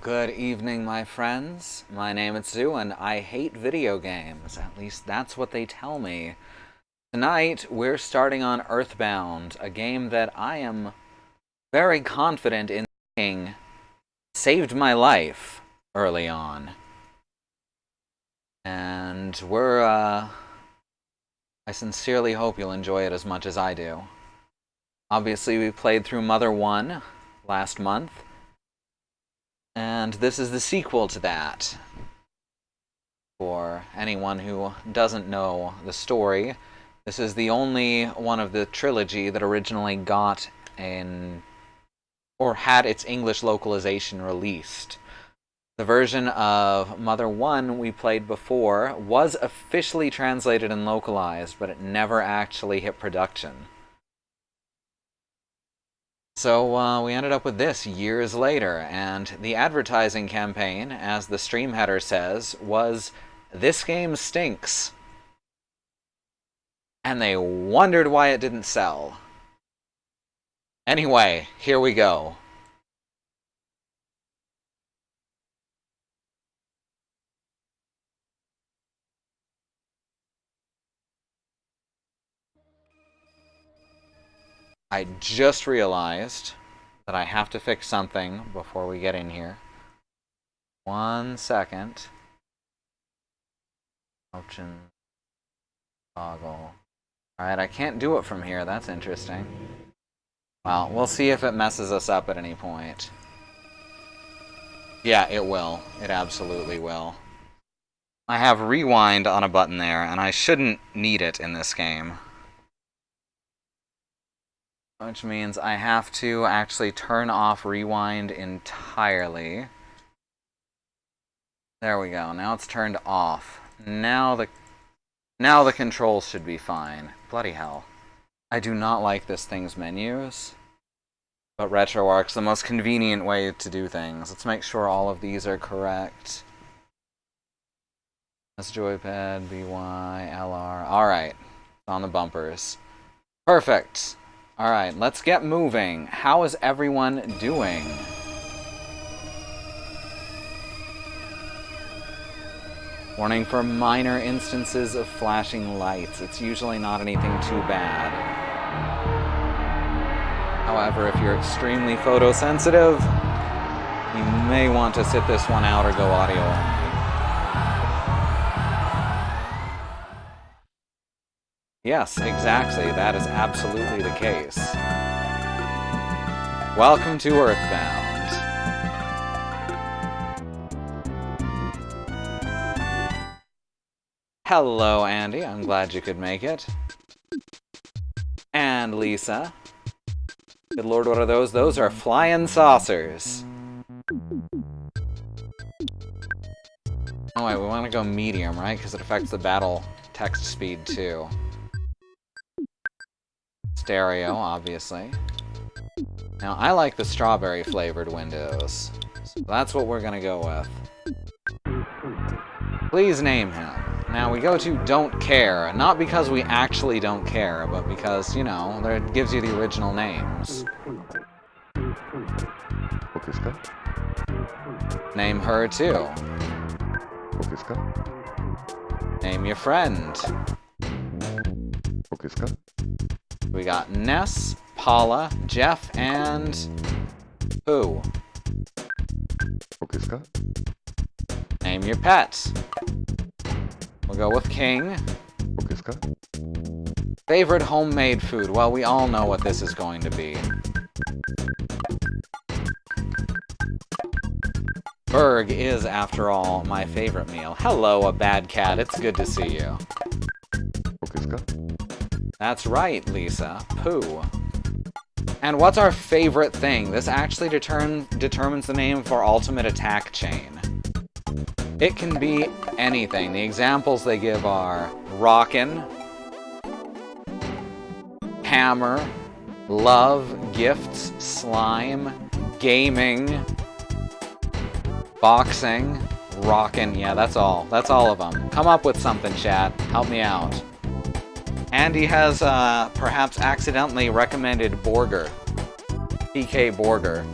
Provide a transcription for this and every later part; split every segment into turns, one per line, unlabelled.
Good evening, my friends. My name is Zoo, and I hate video games. At least that's what they tell me. Tonight, we're starting on Earthbound, a game that I am very confident in saying saved my life early on. And I sincerely hope you'll enjoy it as much as I do. Obviously, we played through Mother 1 last month. And this is the sequel to that. For anyone who doesn't know the story, this is the only one of the trilogy that originally got or had its English localization released. The version of Mother 1 we played before was officially translated and localized, but it never actually hit production. So we ended up with this years later, and the advertising campaign, as the stream header says, was, "This game stinks." And they wondered why it didn't sell. Anyway, here we go. I just realized that I have to fix something before we get in here. 1 second. Option. Toggle. Alright, I can't do it from here. That's interesting. Well, we'll see if it messes us up at any point. Yeah, it will. It absolutely will. I have rewind on a button there, and I shouldn't need it in this game. Which means I have to actually turn off rewind entirely. There we go. Now it's turned off. Now the controls should be fine. Bloody hell. I do not like this thing's menus. But RetroArch's the most convenient way to do things. Let's make sure all of these are correct. That's joypad, BY, LR. Alright. On the bumpers. Perfect. Alright, let's get moving. How is everyone doing? Warning for minor instances of flashing lights. It's usually not anything too bad. However, if you're extremely photosensitive, you may want to sit this one out or go audio only. Yes, exactly. That is absolutely the case. Welcome to Earthbound. Hello, Andy. I'm glad you could make it. And Lisa. Good lord, what are those? Those are flying saucers. Oh wait, we want to go medium, right? Because it affects the battle text speed too. Stereo, obviously. Now, I like the strawberry flavored windows, so that's what we're gonna go with. Please name him. Now, we go to don't care, not because we actually don't care, but because, you know, it gives you the original names. Name her too. Name your friend. We got Ness, Paula, Jeff, and... who? Name your pet. We'll go with King. Favorite homemade food. Well, we all know what this is going to be. Berg is, after all, my favorite meal. Hello, a bad cat. It's good to see you. That's right, Lisa. Pooh. And what's our favorite thing? This actually determines the name for ultimate attack chain. It can be anything. The examples they give are Rockin', Hammer, Love, Gifts, Slime, Gaming, Boxing, Rockin'. Yeah, that's all. That's all of them. Come up with something, chat. Help me out. Andy has perhaps accidentally recommended Borger. PK Borger.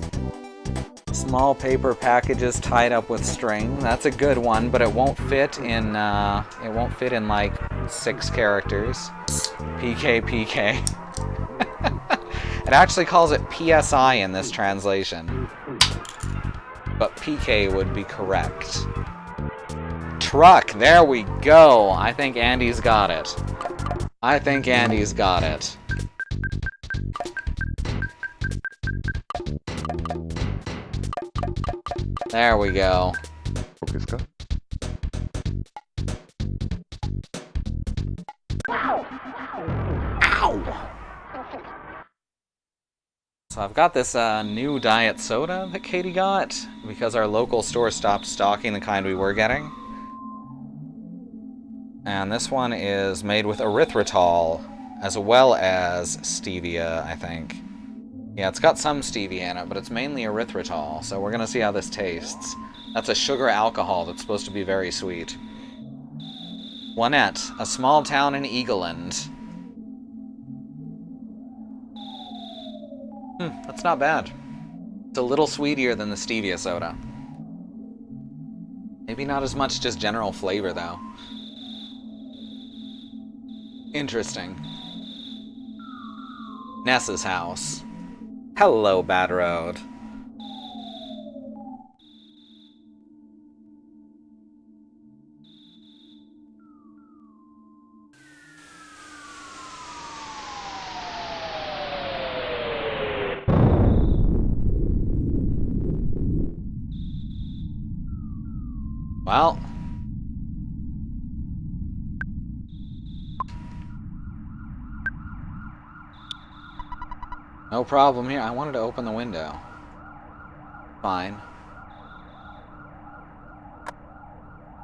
small paper packages tied up with string. That's a good one, but it won't fit in like 6 characters. PK. It actually calls it PSI in this translation. But PK would be correct. Truck, there we go. I think Andy's got it. There we go. Ow! So I've got this new diet soda that Katie got because our local store stopped stocking the kind we were getting. And this one is made with erythritol as well as stevia, I think. Yeah, it's got some stevia in it, but it's mainly erythritol, so we're gonna see how this tastes. That's a sugar alcohol that's supposed to be very sweet. Juanette, a small town in Eagleland. That's not bad. It's a little sweeter than the stevia soda. Maybe not as much just general flavor, though. Interesting. Nessa's house. Hello, Bad Road. Well. No problem here. I wanted to open the window. Fine.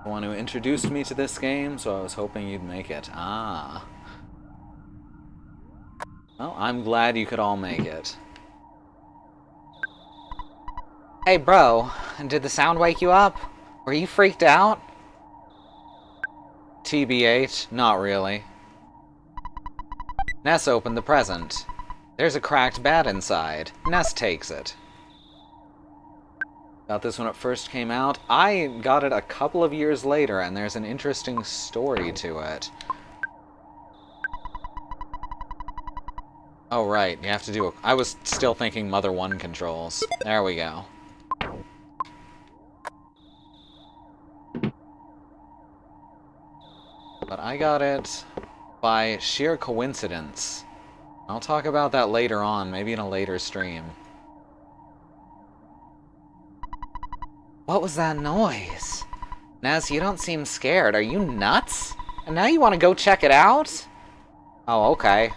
The one who introduced me to this game, so I was hoping you'd make it. Ah. Well, I'm glad you could all make it. Hey, bro. Did the sound wake you up? Were you freaked out? TBH, not really. Ness opened the present. There's a cracked bat inside. Ness takes it. Got this when it first came out. I got it a couple of years later, and there's an interesting story to it. Oh, right. You have to do I was still thinking Mother 1 controls. There we go. But I got it by sheer coincidence. I'll talk about that later on, maybe in a later stream. What was that noise? Naz, you don't seem scared. Are you nuts? And now you want to go check it out? Oh, okay.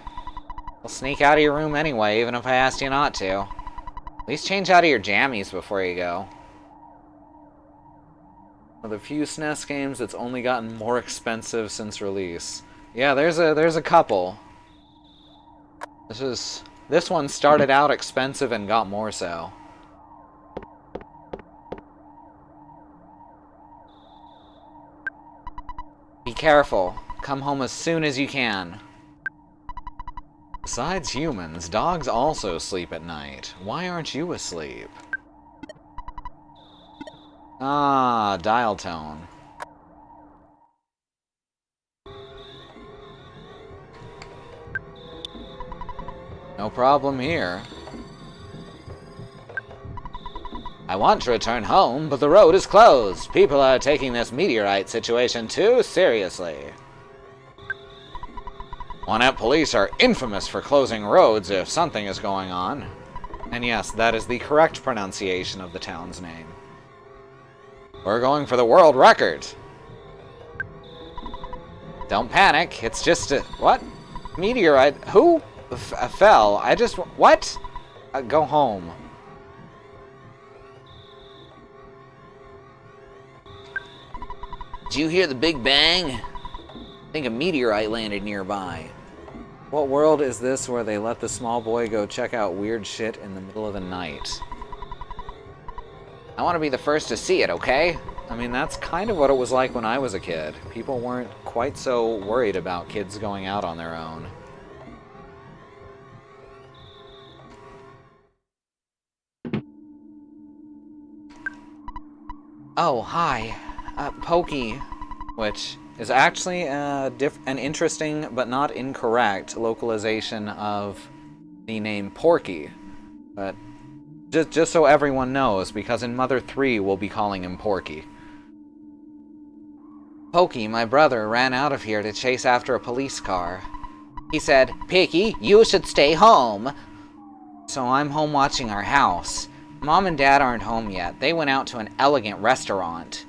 I'll sneak out of your room anyway, even if I asked you not to. At least change out of your jammies before you go. One of the few SNES games that's only gotten more expensive since release. Yeah, there's a couple. This one started out expensive and got more so. Be careful. Come home as soon as you can. Besides humans, dogs also sleep at night. Why aren't you asleep? Ah, dial tone. No problem here. I want to return home, but the road is closed. People are taking this meteorite situation too seriously. Juanette police are infamous for closing roads if something is going on. And yes, that is the correct pronunciation of the town's name. We're going for the world record. Don't panic, it's just a... What? Meteorite? Who? Fell. I just... What? Go home. Did you hear the Big Bang? I think a meteorite landed nearby. What world is this where they let the small boy go check out weird shit in the middle of the night? I want to be the first to see it, okay? I mean, that's kind of what it was like when I was a kid. People weren't quite so worried about kids going out on their own. Oh, hi. Pokey. Which is actually an interesting but not incorrect localization of the name Porky. But just so everyone knows, because in Mother 3 we'll be calling him Porky. Pokey, my brother, ran out of here to chase after a police car. He said, "Picky, you should stay home." So I'm home watching our house. Mom and Dad aren't home yet. They went out to an elegant restaurant.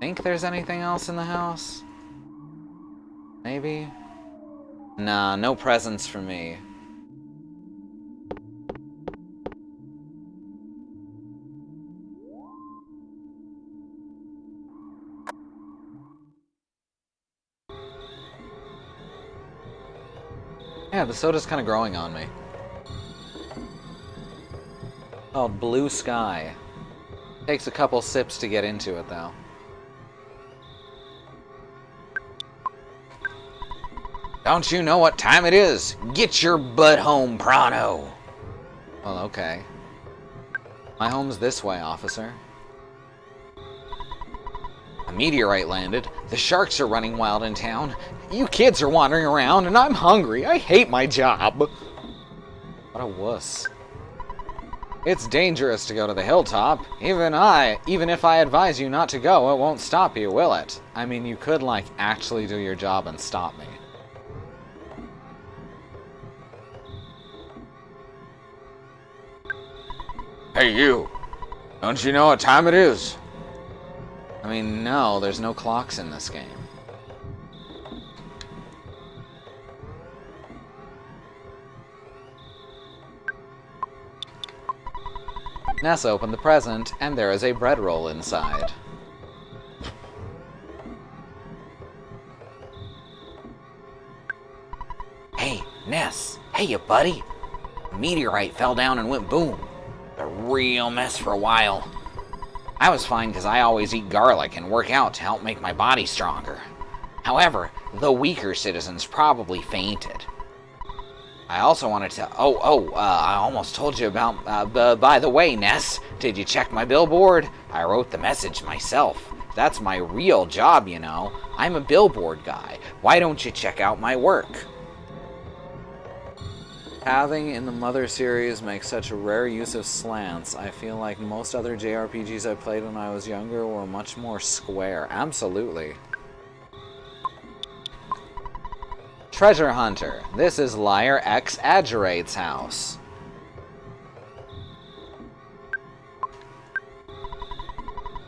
Think there's anything else in the house? Maybe? Nah, no presents for me. Yeah, the soda's kind of growing on me. Called Blue Sky. Takes a couple sips to get into it, though. Don't you know what time it is? Get your butt home, pronto! Well, okay. My home's this way, officer. A meteorite landed. The sharks are running wild in town. You kids are wandering around, and I'm hungry. I hate my job. What a wuss. It's dangerous to go to the hilltop. Even if I advise you not to go, it won't stop you, will it? I mean, you could, like, actually do your job and stop me. Hey, you. Don't you know what time it is? I mean, no, there's no clocks in this game. Nessa opened the present, and there is a bread roll inside. Hey, Ness. Hey, you buddy. A meteorite fell down and went boom. A real mess for a while. I was fine because I always eat garlic and work out to help make my body stronger. However, the weaker citizens probably fainted. I also wanted to... I almost told you about... by the way, Ness, did you check my billboard? I wrote the message myself. That's my real job, you know. I'm a billboard guy. Why don't you check out my work? Having in the Mother series makes such a rare use of slants. I feel like most other JRPGs I played when I was younger were much more square. Absolutely. Treasure Hunter. This is Liar X Adjurate's house.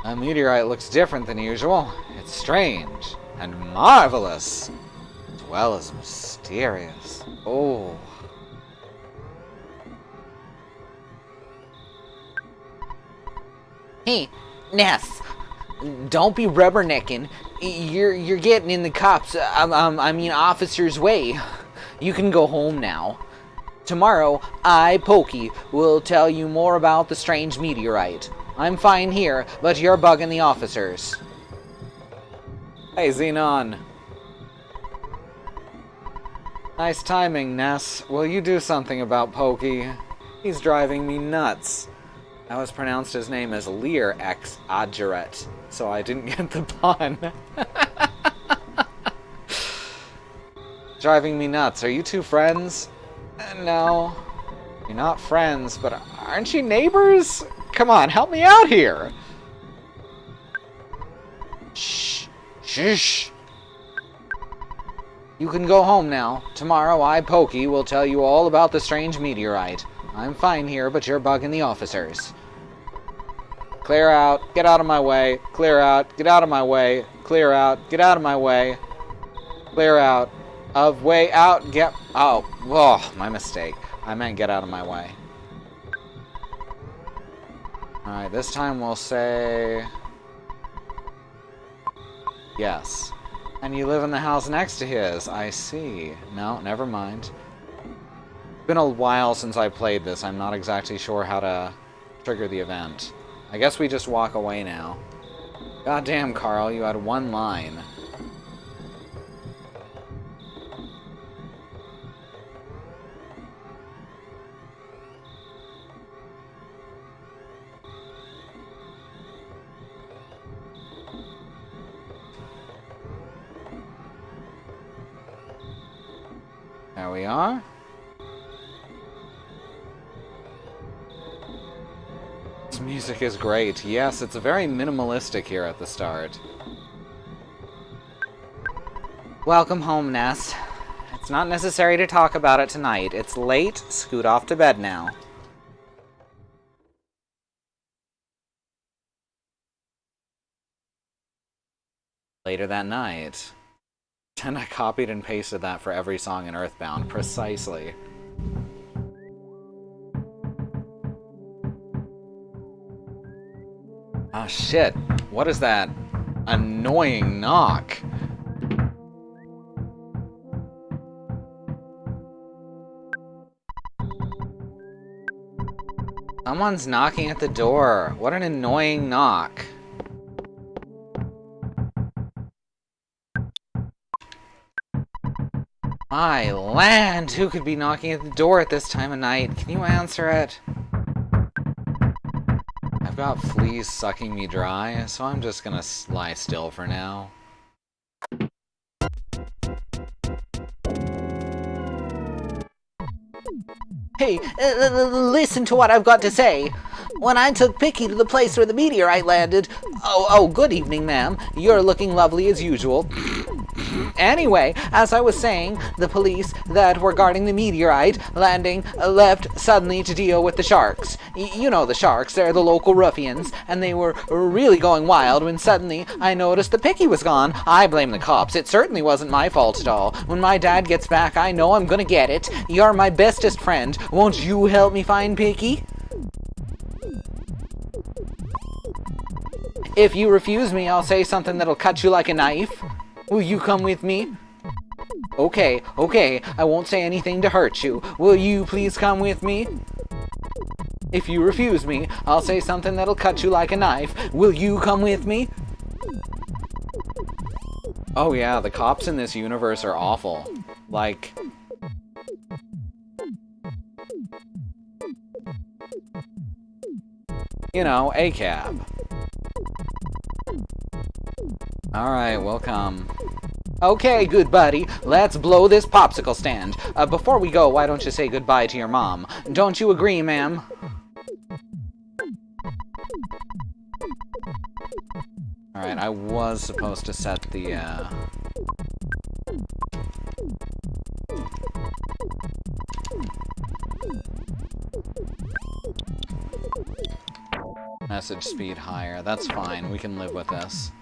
A meteorite looks different than usual. It's strange and marvelous, as well as mysterious. Oh. Hey, Ness, don't be rubbernecking. You're getting in the cops, officer's way. You can go home now. Tomorrow, I, Pokey, will tell you more about the strange meteorite. I'm fine here, but you're bugging the officers. Hey, Xenon. Nice timing, Ness. Will you do something about Pokey? He's driving me nuts. I was pronounced his name as Lear X Adjuret, so I didn't get the pun. Driving me nuts. Are you two friends? No. You're not friends, but aren't you neighbors? Come on, help me out here. Shh. Shush. You can go home now. Tomorrow I, Pokey, will tell you all about the strange meteorite. I'm fine here, but you're bugging the officers. Clear out. Get out of my way. Clear out. Get out of my way. Clear out. Get out of my way. Clear out. Of way out. Get... Oh, my mistake. I meant get out of my way. Alright, this time we'll say... Yes. And you live in the house next to his. I see. No, never mind. It's been a while since I played this. I'm not exactly sure how to trigger the event. I guess we just walk away now. Goddamn, Carl, you had one line. There we are. This music is great. Yes, it's very minimalistic here at the start. Welcome home, Ness. It's not necessary to talk about it tonight. It's late. Scoot off to bed now. Later that night. And I copied and pasted that for every song in Earthbound. Precisely. Ah, shit. What is that annoying knock? Someone's knocking at the door. What an annoying knock. My land! Who could be knocking at the door at this time of night? Can you answer it? I've got fleas sucking me dry, so I'm just gonna lie still for now.
Hey, listen to what I've got to say. When I took Picky to the place where the meteorite landed... Oh, good evening, ma'am. You're looking lovely as usual. Anyway, as I was saying, the police that were guarding the meteorite landing left suddenly to deal with the sharks. You know the sharks, they're the local ruffians, and they were really going wild when suddenly I noticed the Picky was gone. I blame the cops. It certainly wasn't my fault at all. When my dad gets back, I know I'm gonna get it. You're my bestest friend. Won't you help me find Picky? If you refuse me, I'll say something that'll cut you like a knife. Will you come with me? Okay, I won't say anything to hurt you. Will you please come with me? If you refuse me, I'll say something that'll cut you like a knife. Will you come with me?
Oh yeah, the cops in this universe are awful. Like... you know, a cab. Alright, we'll come. Okay, good buddy. Let's blow this popsicle stand. Before we go, why don't you say goodbye to your mom? Don't you agree, ma'am? Alright, I was supposed to set the, message speed higher. That's fine. We can live with this.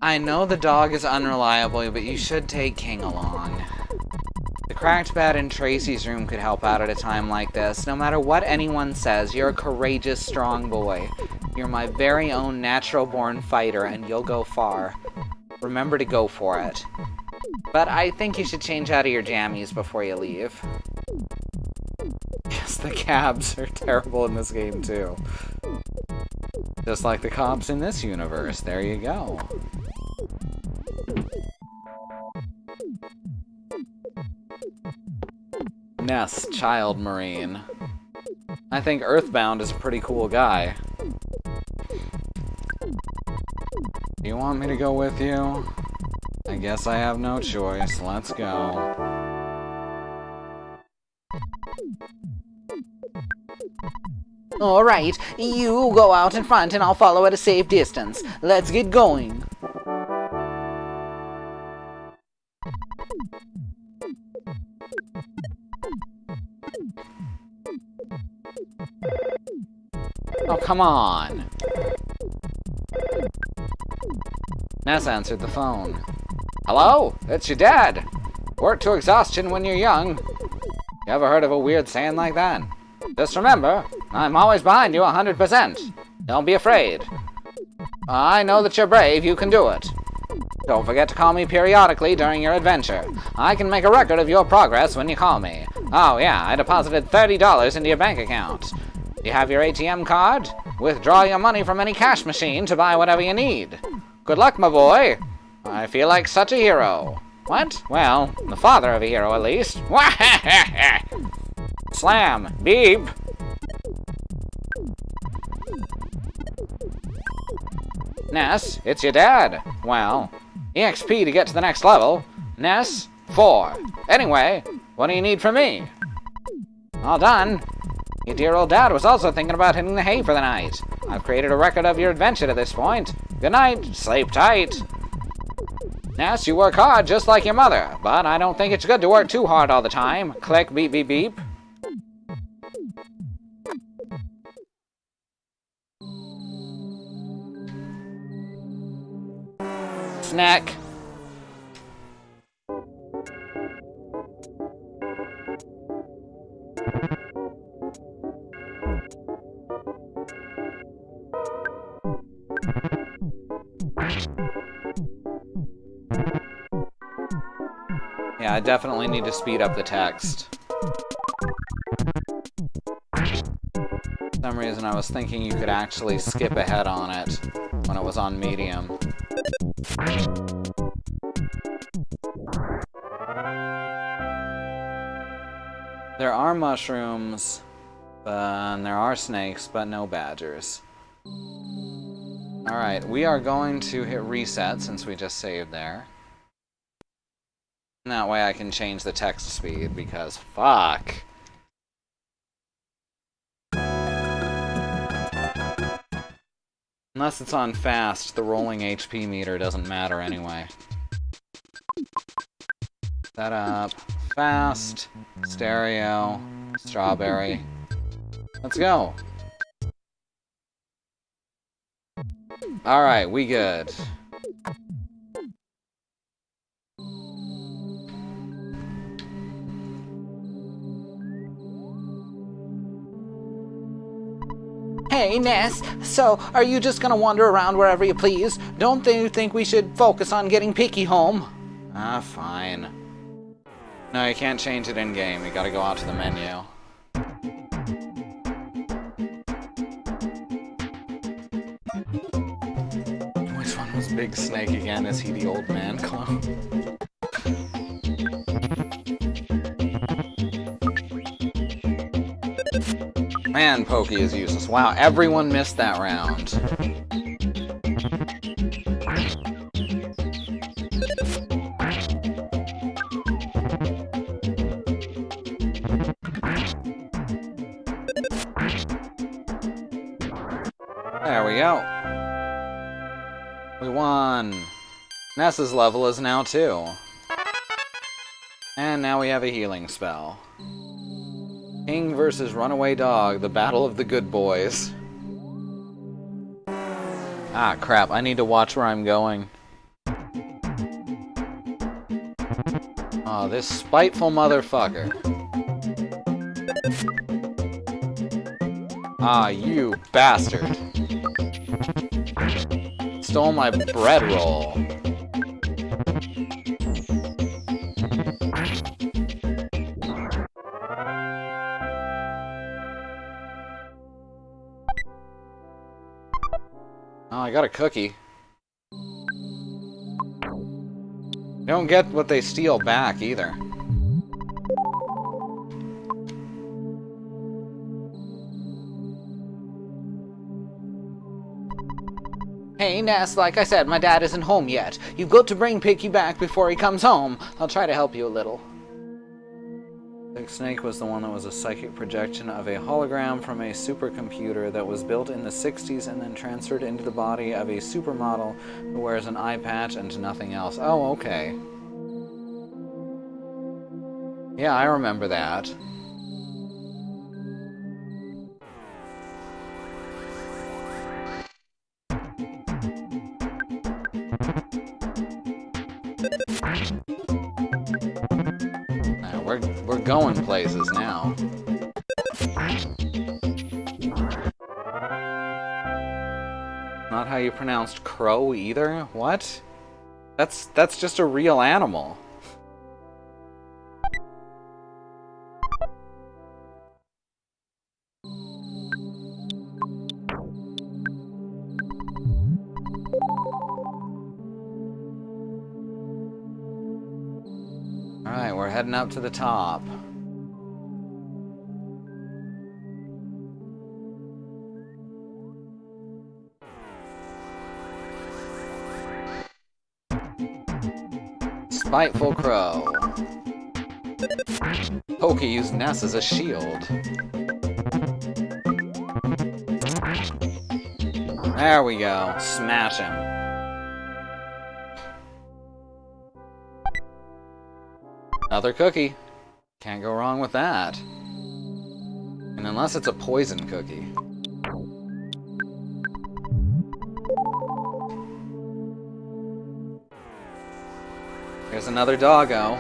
I know the dog is unreliable, but you should take King along. The cracked bed in Tracy's room could help out at a time like this. No matter what anyone says, you're a courageous, strong boy. You're my very own natural-born fighter, and you'll go far. Remember to go for it. But I think you should change out of your jammies before you leave. Yes, the cabs are terrible in this game, too. Just like the cops in this universe. There you go. Ness, Child Marine. I think Earthbound is a pretty cool guy. Do you want me to go with you? I guess I have no choice. Let's go.
Alright, you go out in front and I'll follow at a safe distance. Let's get going.
Oh, come on. Ness answered the phone. Hello? It's your dad. Work to exhaustion when you're young. You ever heard of a weird saying like that? Just remember, I'm always behind you 100%. Don't be afraid. I know that you're brave, you can do it. Don't forget to call me periodically during your adventure. I can make a record of your progress when you call me. Oh yeah, I deposited $30 into your bank account. Do you have your ATM card? Withdraw your money from any cash machine to buy whatever you need. Good luck, my boy. I feel like such a hero. What? Well, the father of a hero, at least. Slam! Beep! Ness, it's your dad. Well, EXP to get to the next level. Ness,
4. Anyway, what do you need from me? All done. Your dear old dad was also thinking about hitting the hay for the night. I've created a record of your adventure to this point. Good night. Sleep tight. Yes, you work hard just like your mother, but I don't think it's good to work too hard all the time. Click, beep, beep, beep. Snack. Yeah, I definitely need to speed up the text. For some reason I was thinking you could actually skip ahead on it when it was on medium. There are mushrooms, and there are snakes, but no badgers. Alright, we are going to hit reset since we just saved there. And that way I can change the text speed, because fuck. Unless it's on fast, the rolling HP meter doesn't matter anyway. Set up, fast, stereo, strawberry. Let's go. Alright, we good. Hey, Ness, so are you just gonna wander around wherever you please? Don't you think we should focus on getting Picky home? Ah, fine. No, you can't change it in-game. You gotta go out to the menu. Which one was Big Snake again? Is he the old man clone? Man, Pokey is useless. Wow, everyone missed that round. There we go. We won. Ness's level is now 2. And now we have a healing spell. King versus Runaway Dog, the battle of the good boys. Ah, crap, I need to watch where I'm going. Oh, this spiteful motherfucker. Ah, you bastard. Stole my bread roll. Oh, I got a cookie. Don't get what they steal back, either. Hey, Ness, like I said, my dad isn't home yet. You've got to bring Picky back before he comes home. I'll try to help you a little. Big Snake was the one that was a psychic projection of a hologram from a supercomputer that was built in the 60s and then transferred into the body of a supermodel who wears an eye patch and nothing else. Oh, okay. Yeah, I remember that. We're going places now. Not how you pronounced crow either? What? That's just a real animal. Alright, we're heading up to the top.
Spiteful Crow. Pokey used Ness as a shield. There we go. Smash him. Another cookie. Can't go wrong with that. And unless it's a poison cookie. There's another doggo.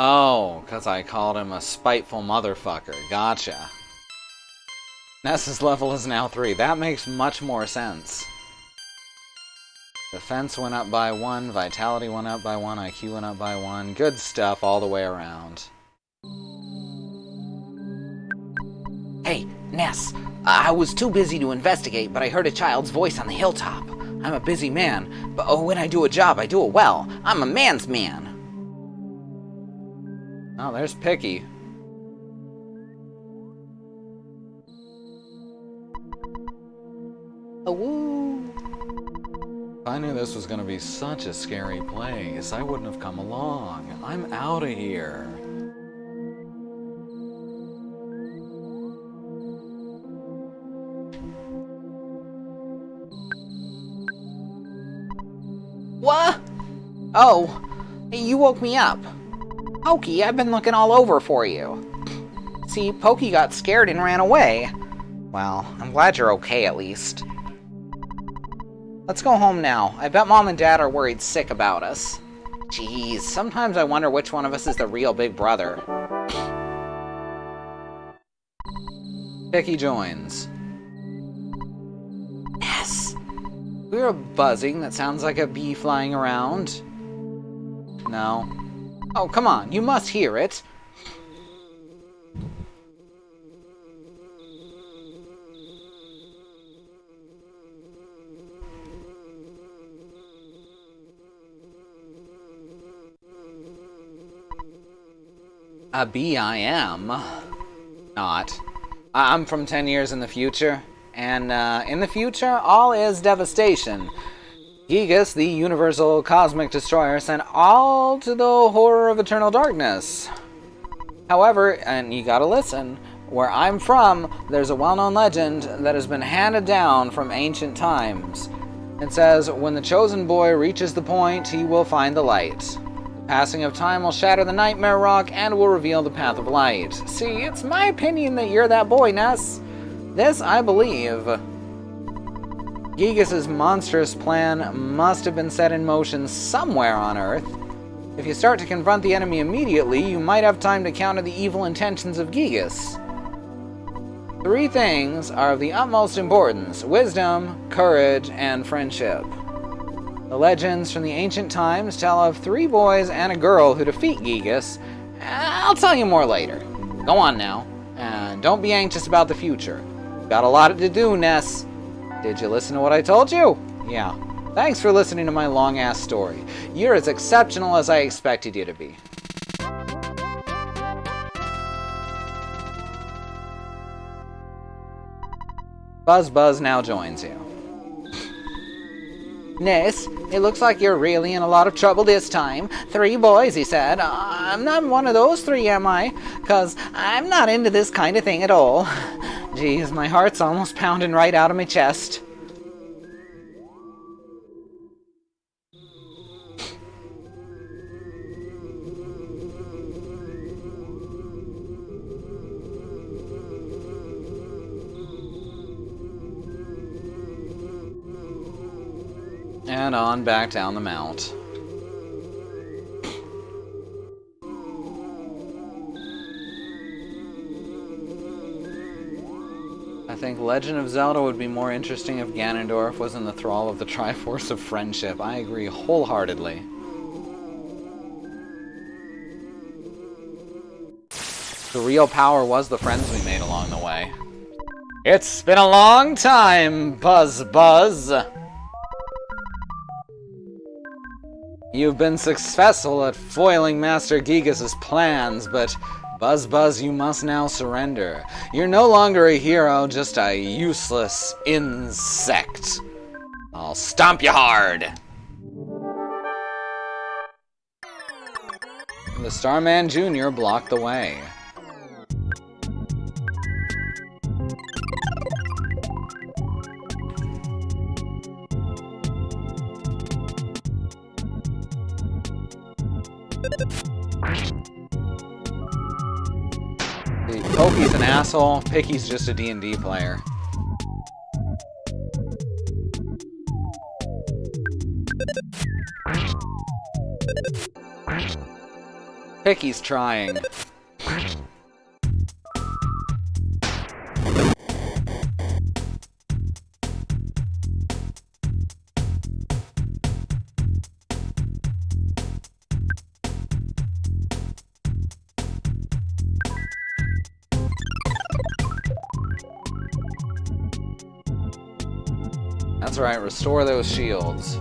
Oh, because I called him a spiteful motherfucker. Gotcha. Ness's level is now 3. That makes much more sense. Defense went up by 1, Vitality went up by 1, IQ went up by 1. Good stuff all the way around.
Hey, Ness. I was too busy to investigate, but I heard a child's voice on the hilltop. I'm a busy man, but when I do a job, I do it well. I'm a man's man.
Oh, there's Picky.
Woo!
If I knew this was going to be such a scary place, I wouldn't have come along. I'm out of here.
What? Oh, you woke me up. Pokey, I've been looking all over for you. See, Pokey got scared and ran away. Well, I'm glad you're okay at least. Let's go home now. I bet Mom and Dad are worried sick about us. Jeez, sometimes I wonder which one of us is the real big brother.
Picky joins.
Yes.
We hear a buzzing that sounds like a bee flying around. No.
Oh, come on, you must hear it.
A bee I am. Not. I'm from 10 years in the future, and in the future, all is devastation. Gigas, the universal cosmic destroyer, sent all to the horror of eternal darkness. However, and you gotta listen, where I'm from, there's a well-known legend that has been handed down from ancient times. It says, when the chosen boy reaches the point, he will find the light. The passing of time will shatter the nightmare rock and will reveal the path of light. See, it's my opinion that you're that boy, Ness. This I believe. Gigas' monstrous plan must have been set in motion somewhere on Earth. If you start to confront the enemy immediately, you might have time to counter the evil intentions of Gigas. 3 things are of the utmost importance: wisdom, courage, and friendship. The legends from the ancient times tell of 3 boys and a girl who defeat Gigas. I'll tell you more later. Go on now, and don't be anxious about the future. You've got a lot to do, Ness. Did you listen to what I told you? Yeah. Thanks for listening to my long-ass story. You're as exceptional as I expected you to be. Buzz now joins you.
Ness, it looks like you're really in a lot of trouble this time. 3 boys, he said. I'm not one of those 3, am I? 'Cause I'm not into this kind of thing at all. Geez, my heart's almost pounding right out of my chest.
And on back down the mount. I think Legend of Zelda would be more interesting if Ganondorf was in the thrall of the Triforce of Friendship. I agree wholeheartedly. The real power was the friends we made along the way. It's been a long time, Buzz. You've been successful at foiling Master Gigas' plans, but Buzz, you must now surrender. You're no longer a hero, just a useless insect. I'll stomp you hard. The Starman Jr. blocked the way. Pokey's an asshole, Picky's just a D&D player. Picky's trying. That's right, restore those shields.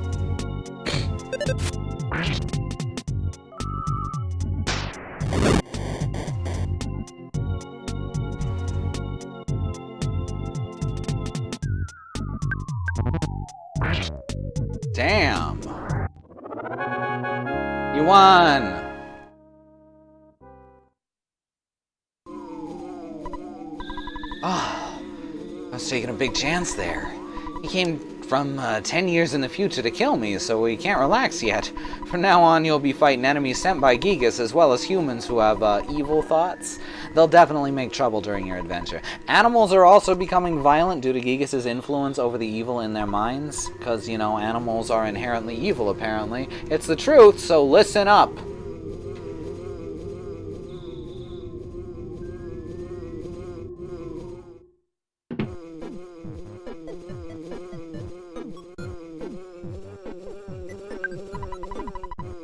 Damn. You won. Oh, I was taking a big chance there. He came from 10 years in the future to kill me, so we can't relax yet. From now on, you'll be fighting enemies sent by Gigas, as well as humans who have evil thoughts. They'll definitely make trouble during your adventure. Animals are also becoming violent due to Gigas' influence over the evil in their minds. Because, you know, animals are inherently evil, apparently. It's the truth, so listen up.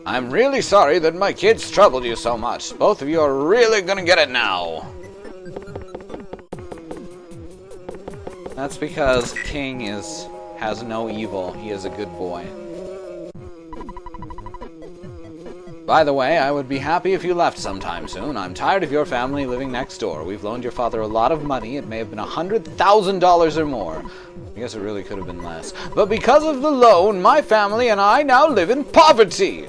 I'm really sorry that my kids troubled you so much. Both of you are really gonna get it now. That's because King has no evil. He is a good boy. By the way, I would be happy if you left sometime soon. I'm tired of your family living next door. We've loaned your father a lot of money. It may have been $100,000 or more. I guess it really could have been less. But because of the loan, my family and I now live in poverty.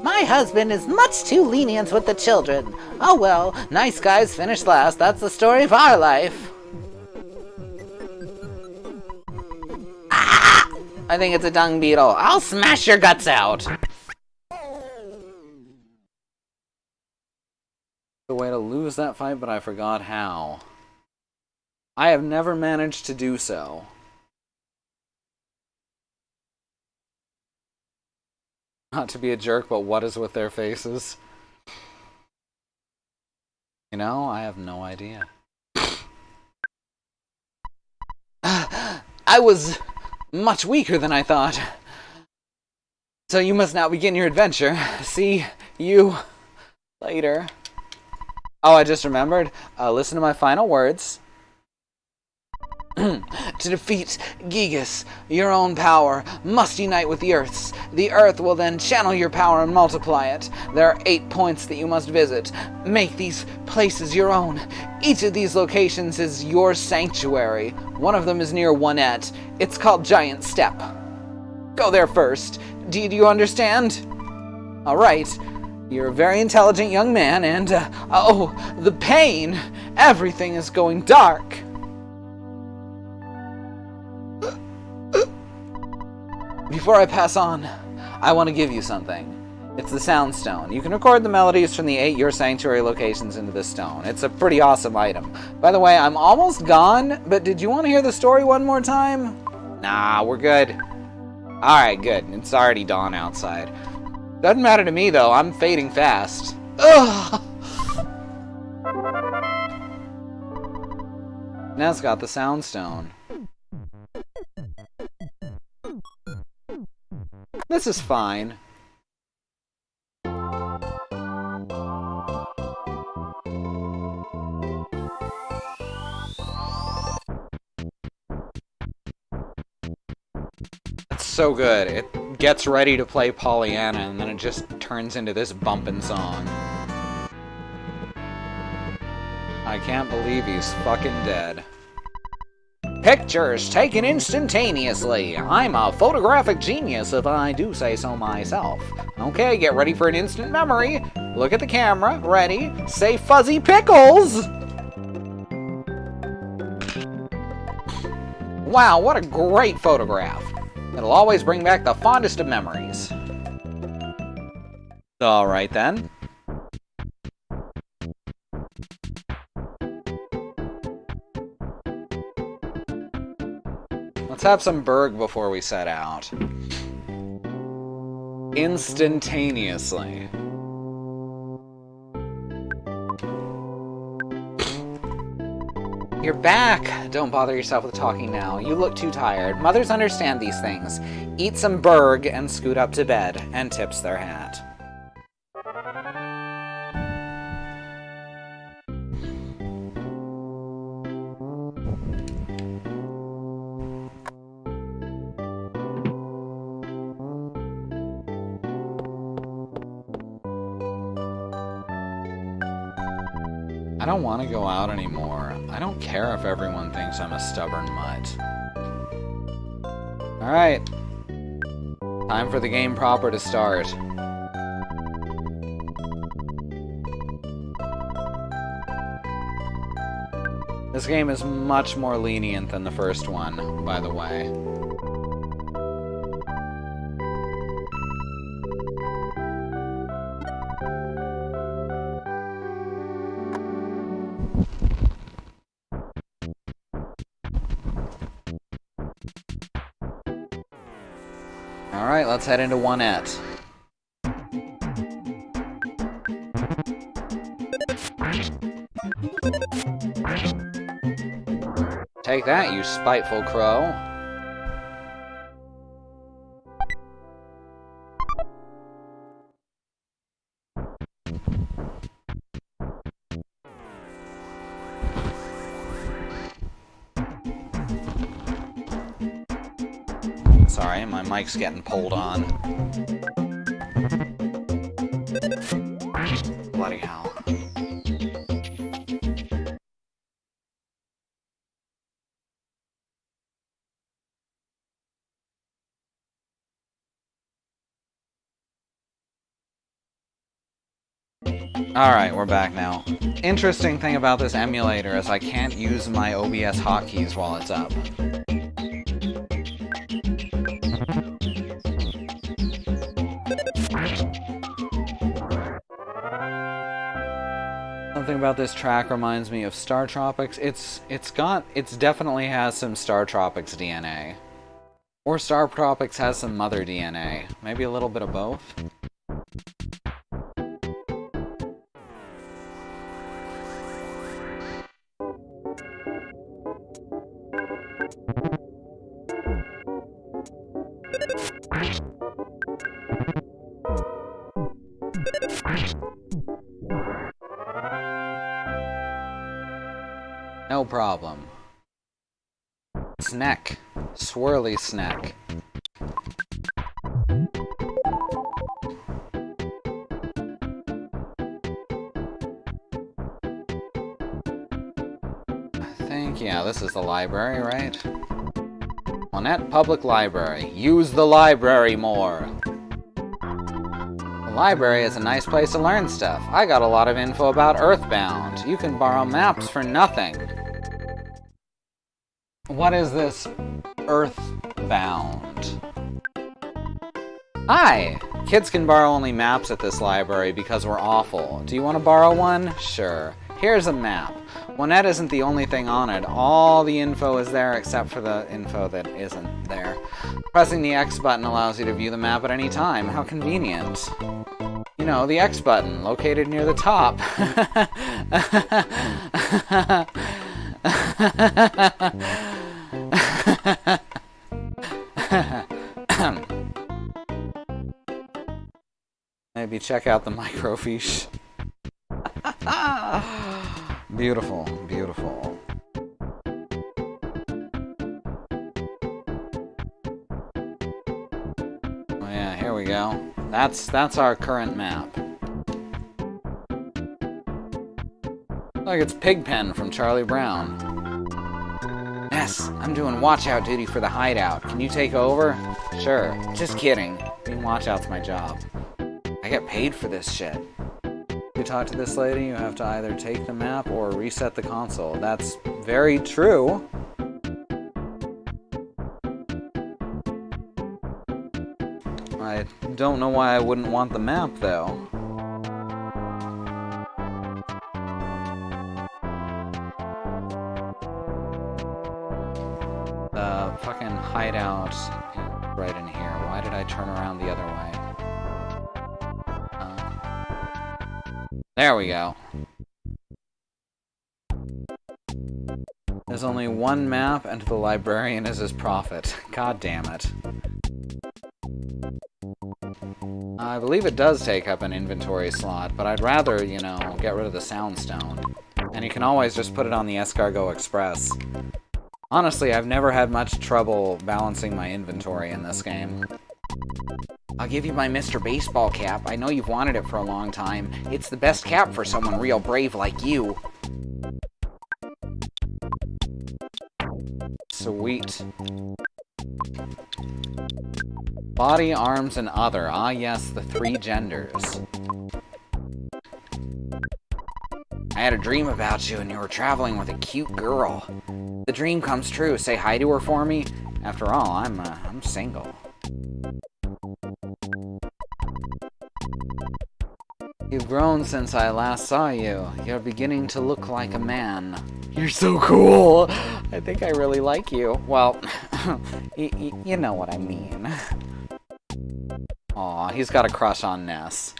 My husband is much too lenient with the children. Oh well, nice guys finish last. That's the story of our life. Ah! I think it's a dung beetle. I'll smash your guts out.
The way to lose that fight, but I forgot how. I have never managed to do so. Not to be a jerk, but what is with their faces? You know, I have no idea. I was much weaker than I thought. So you must now begin your adventure. See you later. Oh, I just remembered. Listen to my final words. To defeat Gigas, your own power must unite with the Earth's. The Earth will then channel your power and multiply it. There are 8 points that you must visit. Make these places your own. Each of these locations is your sanctuary. One of them is near Onette. It's called Giant Step. Go there first. Do you understand? Alright. You're a very intelligent young man, and, oh, the pain! Everything is going dark. Before I pass on, I want to give you something. It's the Sound Stone. You can record the melodies from the 8 Your Sanctuary locations into this stone. It's a pretty awesome item. By the way, I'm almost gone, but did you want to hear the story one more time? Nah, we're good. Alright, good. It's already dawn outside. Doesn't matter to me, though. I'm fading fast. Ugh! Now it's got the Sound Stone. This is fine. It's so good. gets ready to play Pollyanna, and then it just turns into this bumpin' song. I can't believe he's fucking dead.
Pictures taken instantaneously. I'm a photographic genius if I do say so myself. Okay, get ready for an instant memory. Look at the camera. Ready? Say fuzzy pickles! Wow, what a great photograph. It'll always bring back the fondest of memories.
Alright then. Let's have some Berg before we set out. Instantaneously.
You're back! Don't bother yourself with talking now. You look too tired. Mothers understand these things. Eat some Berg and scoot up to bed, and tips their hat.
I don't want to go out anymore. I don't care if everyone thinks I'm a stubborn mutt. Alright. Time for the game proper to start. This game is much more lenient than the first one, by the way. Alright, let's head into 1-et. Take that, you spiteful crow. Sorry, my mic's getting pulled on. Bloody hell. Alright, we're back now. Interesting thing about this emulator is I can't use my OBS hotkeys while it's up. Something about this track reminds me of Star Tropics. It's definitely has some Star Tropics DNA. Or Star Tropics has some Mother DNA. Maybe a little bit of both. No problem. Snack. Swirly snack. I think, yeah, this is the library, right? 1-et Public Library. Use the library more. The library is a nice place to learn stuff. I got a lot of info about Earthbound. You can borrow maps for nothing. What is this Earthbound? Hi! Kids can borrow only maps at this library because we're awful. Do you want to borrow one? Sure. Here's a map. 1-et isn't the only thing on it. All the info is there except for the info that isn't there. Pressing the X button allows you to view the map at any time. How convenient. You know, the X button, located near the top. Maybe check out the microfiche. Beautiful, beautiful. yeah, here we go. That's our current map. Like it's Pigpen from Charlie Brown. Ness, I'm doing watch-out duty for the hideout. Can you take over? Sure. Just kidding. Being watch-out's my job. I get paid for this shit. You talk to this lady, you have to either take the map or reset the console. That's very true. I don't know why I wouldn't want the map, though. The fucking hideout is right in here. Why did I turn around the other way? There we go. There's only one map, and the librarian is his prophet. God damn it. I believe it does take up an inventory slot, but I'd rather, you know, get rid of the Soundstone. And you can always just put it on the Escargot Express. Honestly, I've never had much trouble balancing my inventory in this game. I'll give you my Mr. Baseball cap. I know you've wanted it for a long time. It's the best cap for someone real brave like you. Sweet. Body, arms, and other. Ah, yes, the three genders. I had a dream about you and you were traveling with a cute girl. The dream comes true. Say hi to her for me. After all, I'm single. You've grown since I last saw you. You're beginning to look like a man. You're so cool! I think I really like you. Well, you know what I mean. Aw, he's got a crush on Ness.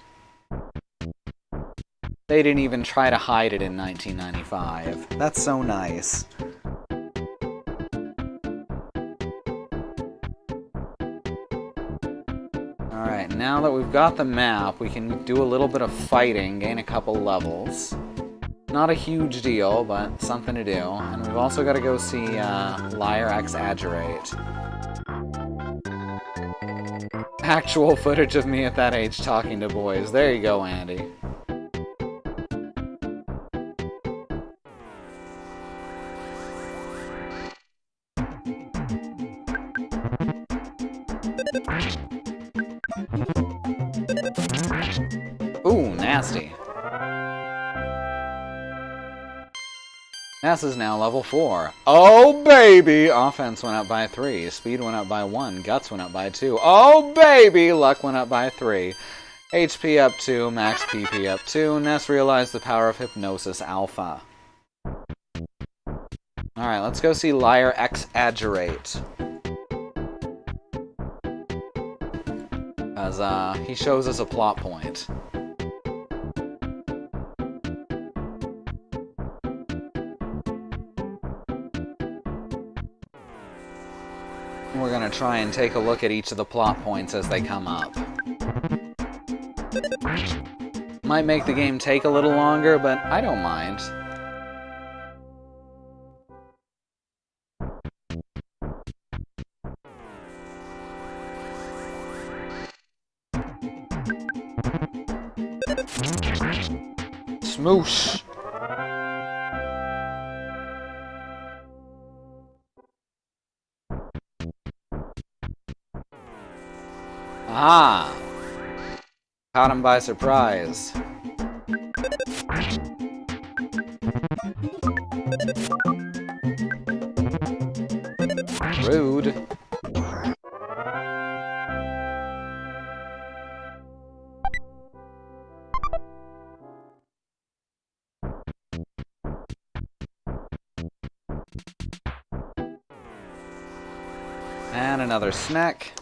They didn't even try to hide it in 1995. That's so nice. Alright, now that we've got the map, we can do a little bit of fighting, gain a couple levels. Not a huge deal, but something to do. And we've also got to go see Liar Exaggerate. Actual footage of me at that age talking to boys. There you go, Andy. Ooh, nasty. Ness is now level 4. Oh, baby! Offense went up by 3. Speed went up by 1. Guts went up by 2. Oh, baby! Luck went up by 3. HP up 2. Max PP up 2. Ness realized the power of Hypnosis Alpha. Alright, let's go see Liar Exaggerate. As, he shows us a plot point. We're gonna try and take a look at each of the plot points as they come up. Might make the game take a little longer, but I don't mind. Smoosh! Ah! Caught him by surprise. Rude. And another snack.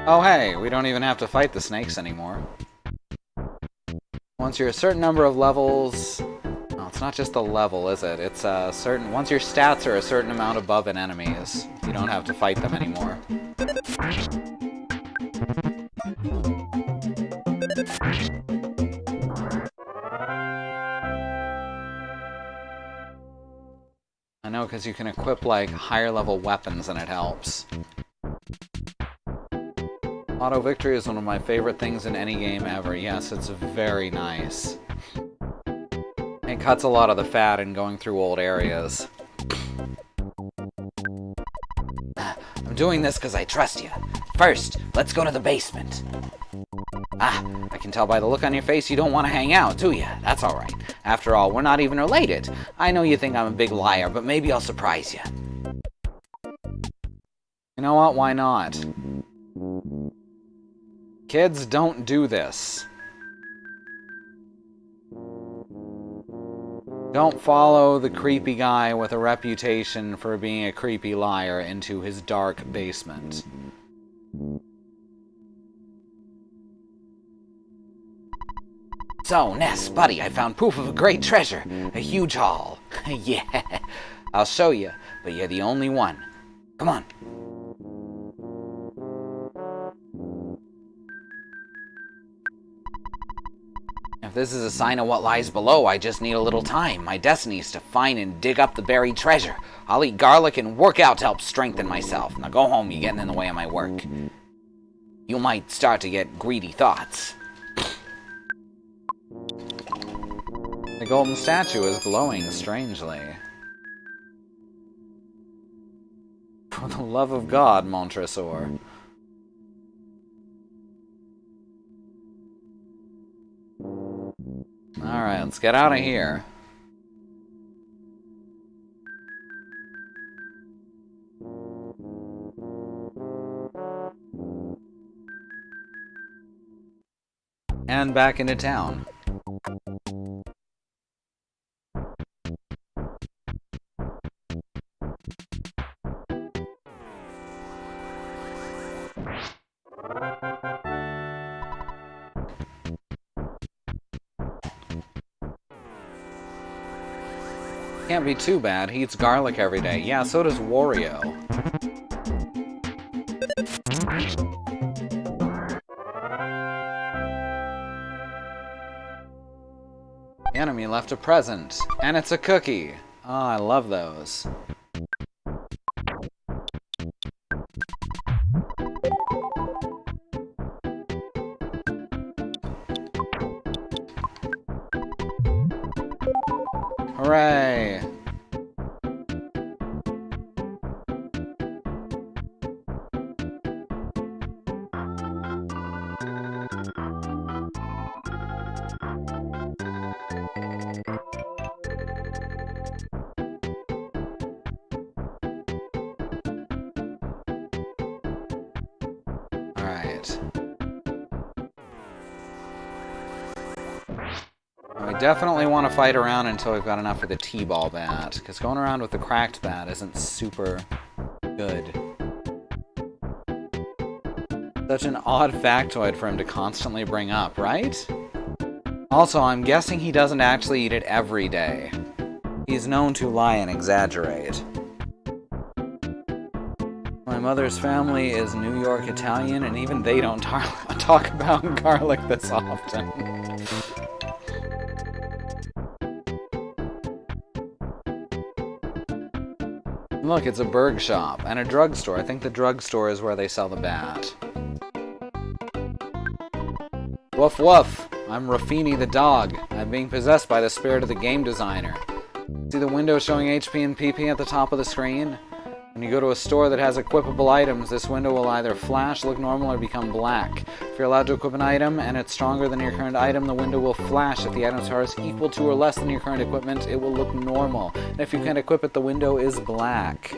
Oh hey, we don't even have to fight the snakes anymore. Once you're a certain number of levels... No, it's not just the level, is it? It's a certain... Once your stats are a certain amount above an enemy's, you don't have to fight them anymore. I know, because you can equip, like, higher level weapons and it helps. Auto victory is one of my favorite things in any game ever. Yes, it's very nice. It cuts a lot of the fat in going through old areas.
I'm doing this because I trust you. First, let's go to the basement.
Ah, I can tell by the look on your face you don't want to hang out, do you? That's alright. After all, we're not even related. I know you think I'm a big liar, but maybe I'll surprise you. You know what? Why not? Kids, don't do this. Don't follow the creepy guy with a reputation for being a creepy liar into his dark basement.
So, Ness, buddy, I found proof of a great treasure. A huge haul.
Yeah, I'll show you, but you're the only one. Come on. If this is a sign of what lies below, I just need a little time. My destiny is to find and dig up the buried treasure. I'll eat garlic and work out to help strengthen myself. Now go home, you're getting in the way of my work. You might start to get greedy thoughts. The golden statue is glowing strangely. For the love of God, Montresor. Alright, let's get out of here. And back into town. Can't be too bad. He eats garlic every day. Yeah, so does Wario. The enemy left a present. And it's a cookie. Oh, I love those. Hooray! Alright. We definitely want to fight around until we've got enough of the T-ball bat, because going around with the cracked bat isn't super good. Such an odd factoid for him to constantly bring up, right? Also, I'm guessing he doesn't actually eat it every day. He's known to lie and exaggerate. My mother's family is New York Italian, and even they don't talk about garlic this often. Look, it's a burg shop and a drugstore. I think the drugstore is where they sell the bat. Woof woof! I'm Ruffini the dog. I'm being possessed by the spirit of the game designer. See the window showing HP and PP at the top of the screen? When you go to a store that has equipable items, this window will either flash, look normal, or become black. If you're allowed to equip an item and it's stronger than your current item, the window will flash. If the item's power is equal to or less than your current equipment, it will look normal. And if you can't equip it, the window is black.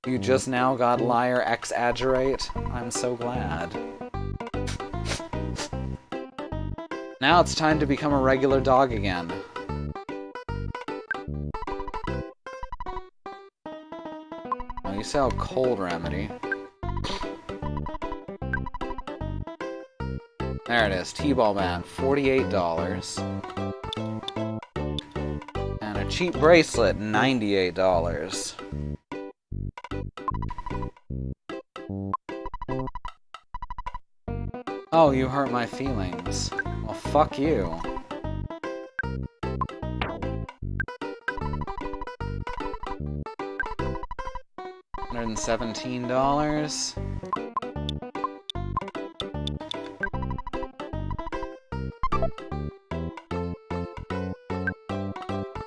You just now got liar exaggerate? I'm so glad. Now it's time to become a regular dog again. Oh, you sell cold remedy. There it is, T-ball bat, $48. And a cheap bracelet, $98. Oh, you hurt my feelings. Well, fuck you. $117.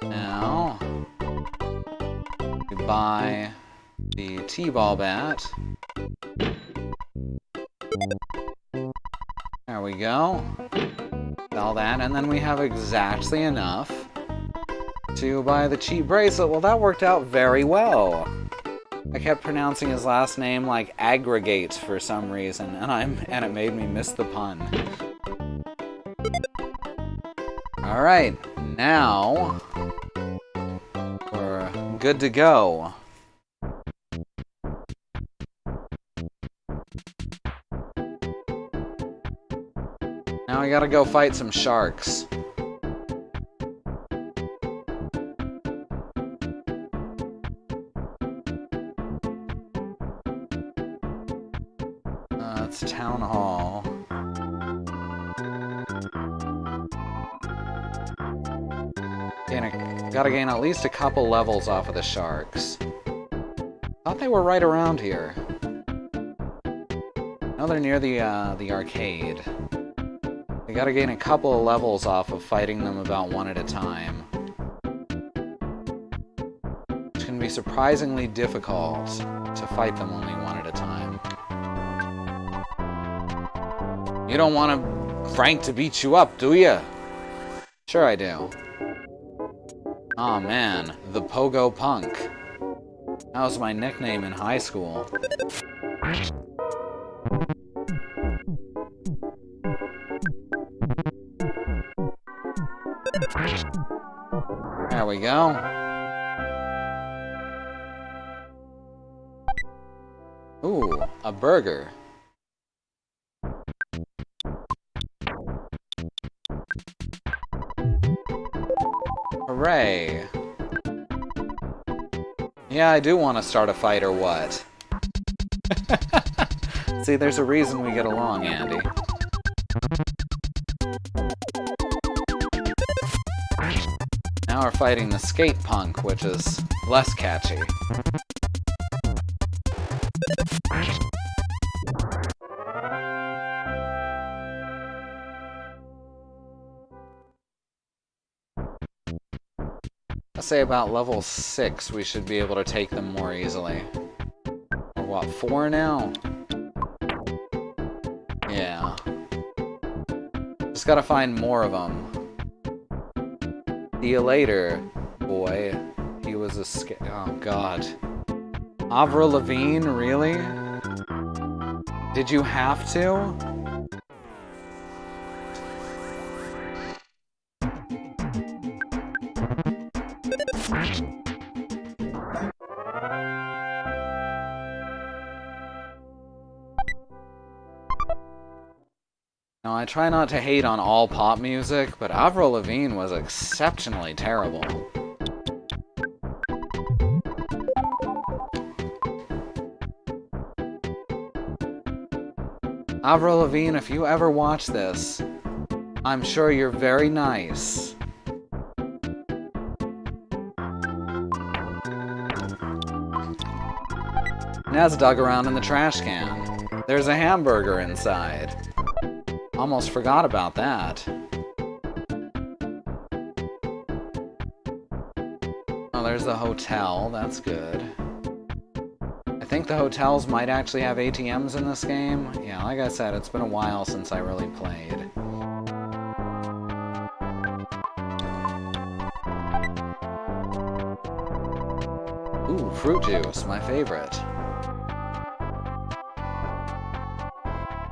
Now, we buy the T-ball bat. There we go. Sell that, and then we have exactly enough to buy the cheap bracelet. Well, that worked out very well. I kept pronouncing his last name like aggregate for some reason, and it made me miss the pun. Alright, now we're good to go. Now we gotta go fight some sharks. It's Town Hall. Gotta gain at least a couple levels off of the sharks. Thought they were right around here. Now they're near the arcade. We gotta gain a couple of levels off of fighting them about one at a time. Which can be surprisingly difficult to fight them only one at a time. You don't want Frank to beat you up, do you? Sure I do. Aw, man, the Pogo Punk. That was my nickname in high school. There we go. Ooh, a burger. Hooray. Yeah, I do want to start a fight or what? See, there's a reason we get along, Andy. Now we're fighting the skate punk, which is less catchy. I'd say about level 6 we should be able to take them more easily. Or what, 4 now? Yeah. Just gotta find more of them. See you later, boy. He was a oh god. Avril Lavigne, really? Did you have to? Now, I try not to hate on all pop music, but Avril Lavigne was exceptionally terrible. Avril Lavigne, if you ever watch this, I'm sure you're very nice. Naz dug around in the trash can. There's a hamburger inside. Almost forgot about that. Oh, there's the hotel. That's good. I think the hotels might actually have ATMs in this game. Yeah, like I said, it's been a while since I really played. Ooh, fruit juice, my favorite.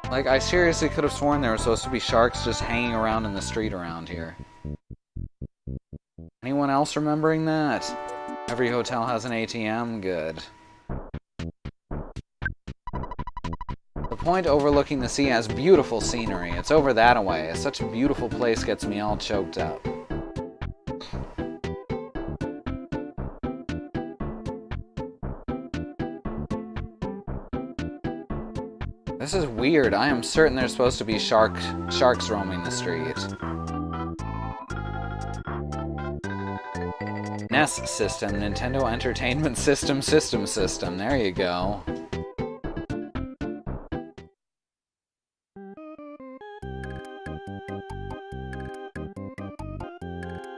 Like, I seriously could have sworn there were supposed to be sharks just hanging around in the street around here. Anyone else remembering that? Every hotel has an ATM? Good. The point overlooking the sea has beautiful scenery. It's over that away. Such a beautiful place gets me all choked up. This is weird. I am certain there's supposed to be sharks roaming the street. NES system, Nintendo Entertainment System. There you go.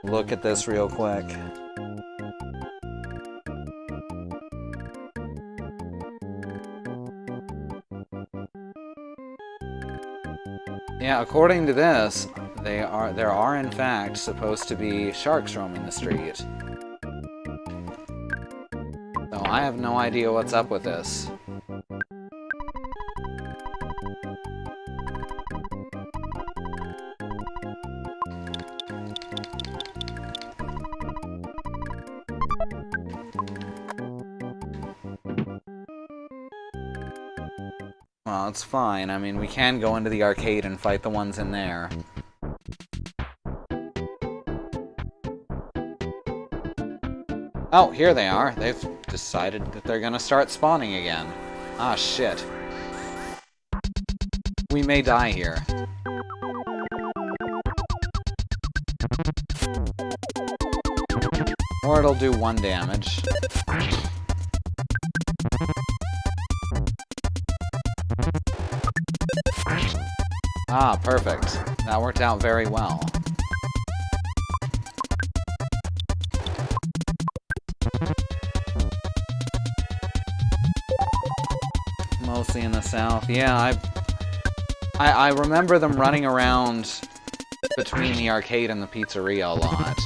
look at this real quick. Yeah, according to this, there are in fact supposed to be sharks roaming the street. So I have no idea what's up with this. Well, it's fine. I mean, we can go into the arcade and fight the ones in there. Oh, here they are. They've decided that they're gonna start spawning again. Ah, shit. We may die here. Or it'll do 1 damage. Ah, perfect. That worked out very well. Mostly in the south. Yeah, I remember them running around between the arcade and the pizzeria a lot.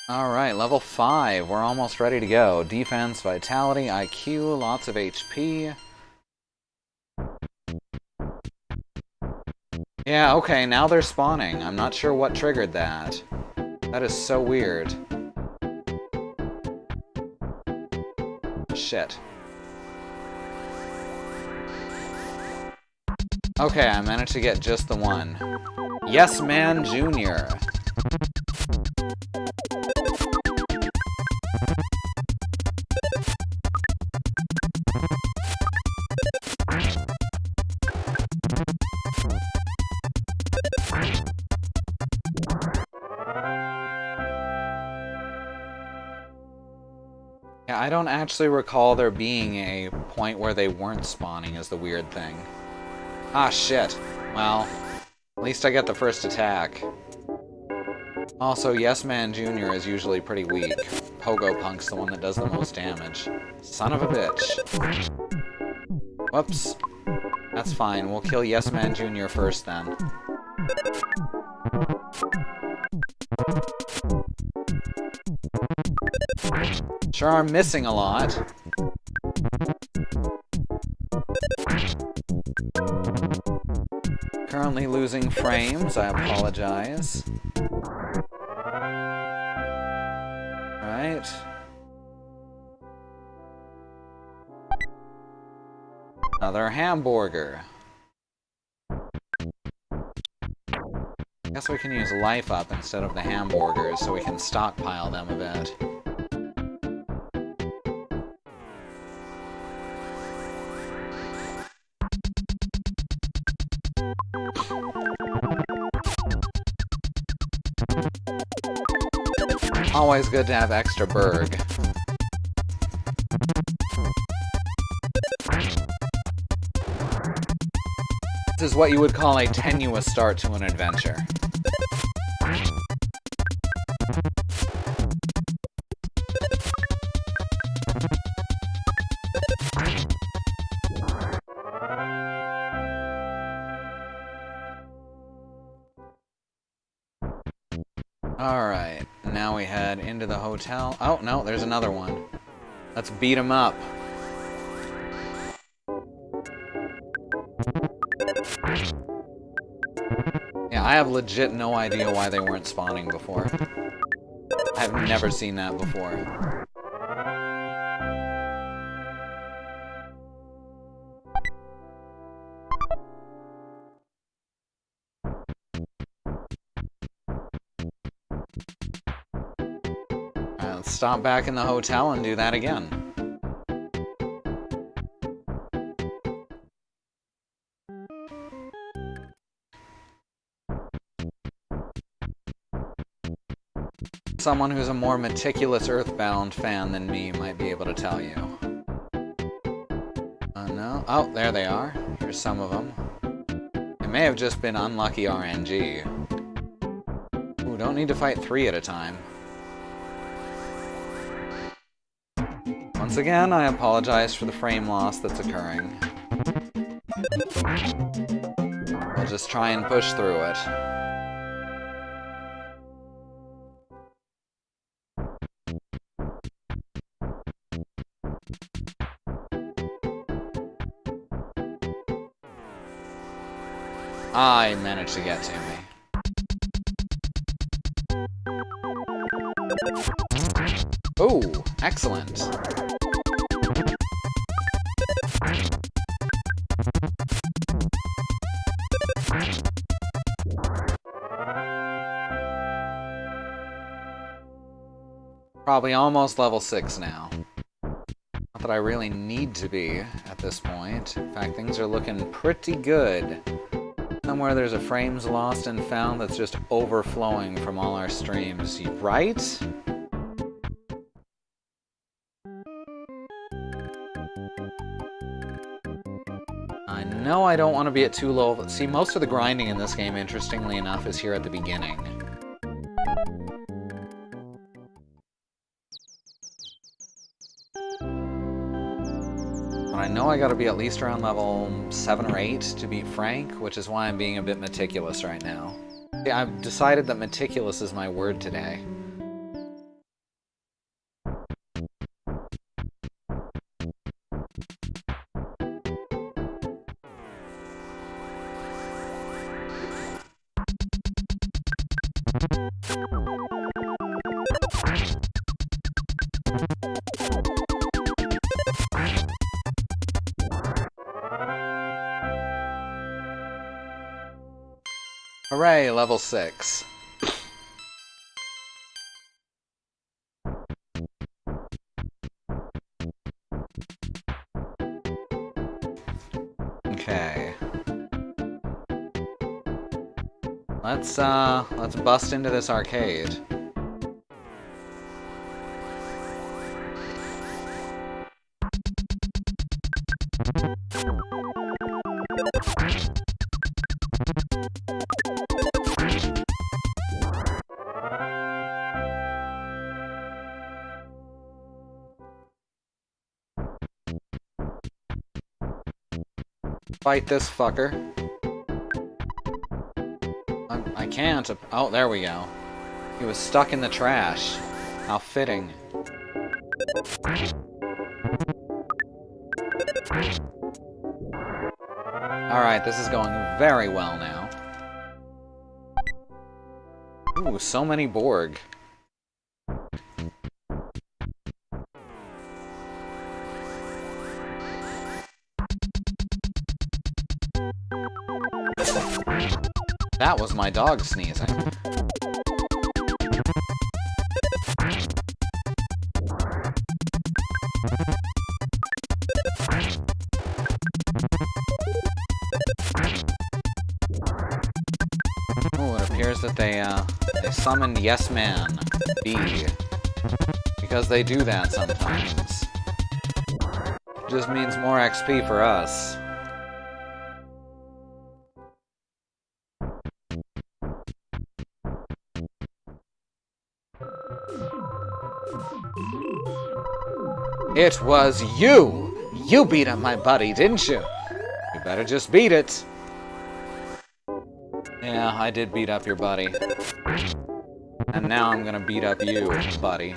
Alright, level 5. We're almost ready to go. Defense, vitality, IQ, lots of HP. Yeah, okay, now they're spawning. I'm not sure what triggered that. That is so weird. Shit. Okay, I managed to get just the one. Yes Man Jr. Yeah, I don't actually recall there being a point where they weren't spawning is the weird thing. Ah, shit. Well, at least I get the first attack. Also, Yes Man Jr. is usually pretty weak. Pogo Punk's the one that does the most damage. Son of a bitch. Whoops. That's fine. We'll kill Yes Man Jr. first then. Sure, I'm missing a lot. Currently losing frames, I apologize. Right. Another hamburger. Guess we can use life up instead of the hamburgers so we can stockpile them a bit. Always good to have extra Berg. This is what you would call a tenuous start to an adventure. Alright, now we head into the hotel. Oh, no, there's another one. Let's beat him up. Yeah, I have legit no idea why they weren't spawning before. I've never seen that before. Alright, let's stop back in the hotel and do that again. Someone who's a more meticulous Earthbound fan than me might be able to tell you. no. Oh, there they are. Here's some of them. It may have just been unlucky RNG. Ooh, don't need to fight 3 at a time. Once again, I apologize for the frame loss that's occurring. I'll just try and push through it. I managed to get to me. Oh, excellent. Probably almost level 6 now. Not that I really need to be at this point. In fact, things are looking pretty good. Somewhere there's a frames lost and found that's just overflowing from all our streams, right? I know I don't want to be at too low. See, most of the grinding in this game, interestingly enough, is here at the beginning. But I know I gotta be at least around level 7 or 8 to beat Frank, which is why I'm being a bit meticulous right now. See, I've decided that meticulous is my word today. Hooray, level 6. Okay. Let's bust into this arcade. Fight this fucker. I can't. Oh, there we go. He was stuck in the trash. How fitting. Alright, this is going very well now. Ooh, so many Borg. That was my dog sneezing. Oh, it appears that they summoned Yes Man B. Because they do that sometimes. Just means more XP for us. It was you! You beat up my buddy, didn't you? You better just beat it. Yeah, I did beat up your buddy. And now I'm gonna beat up you, buddy.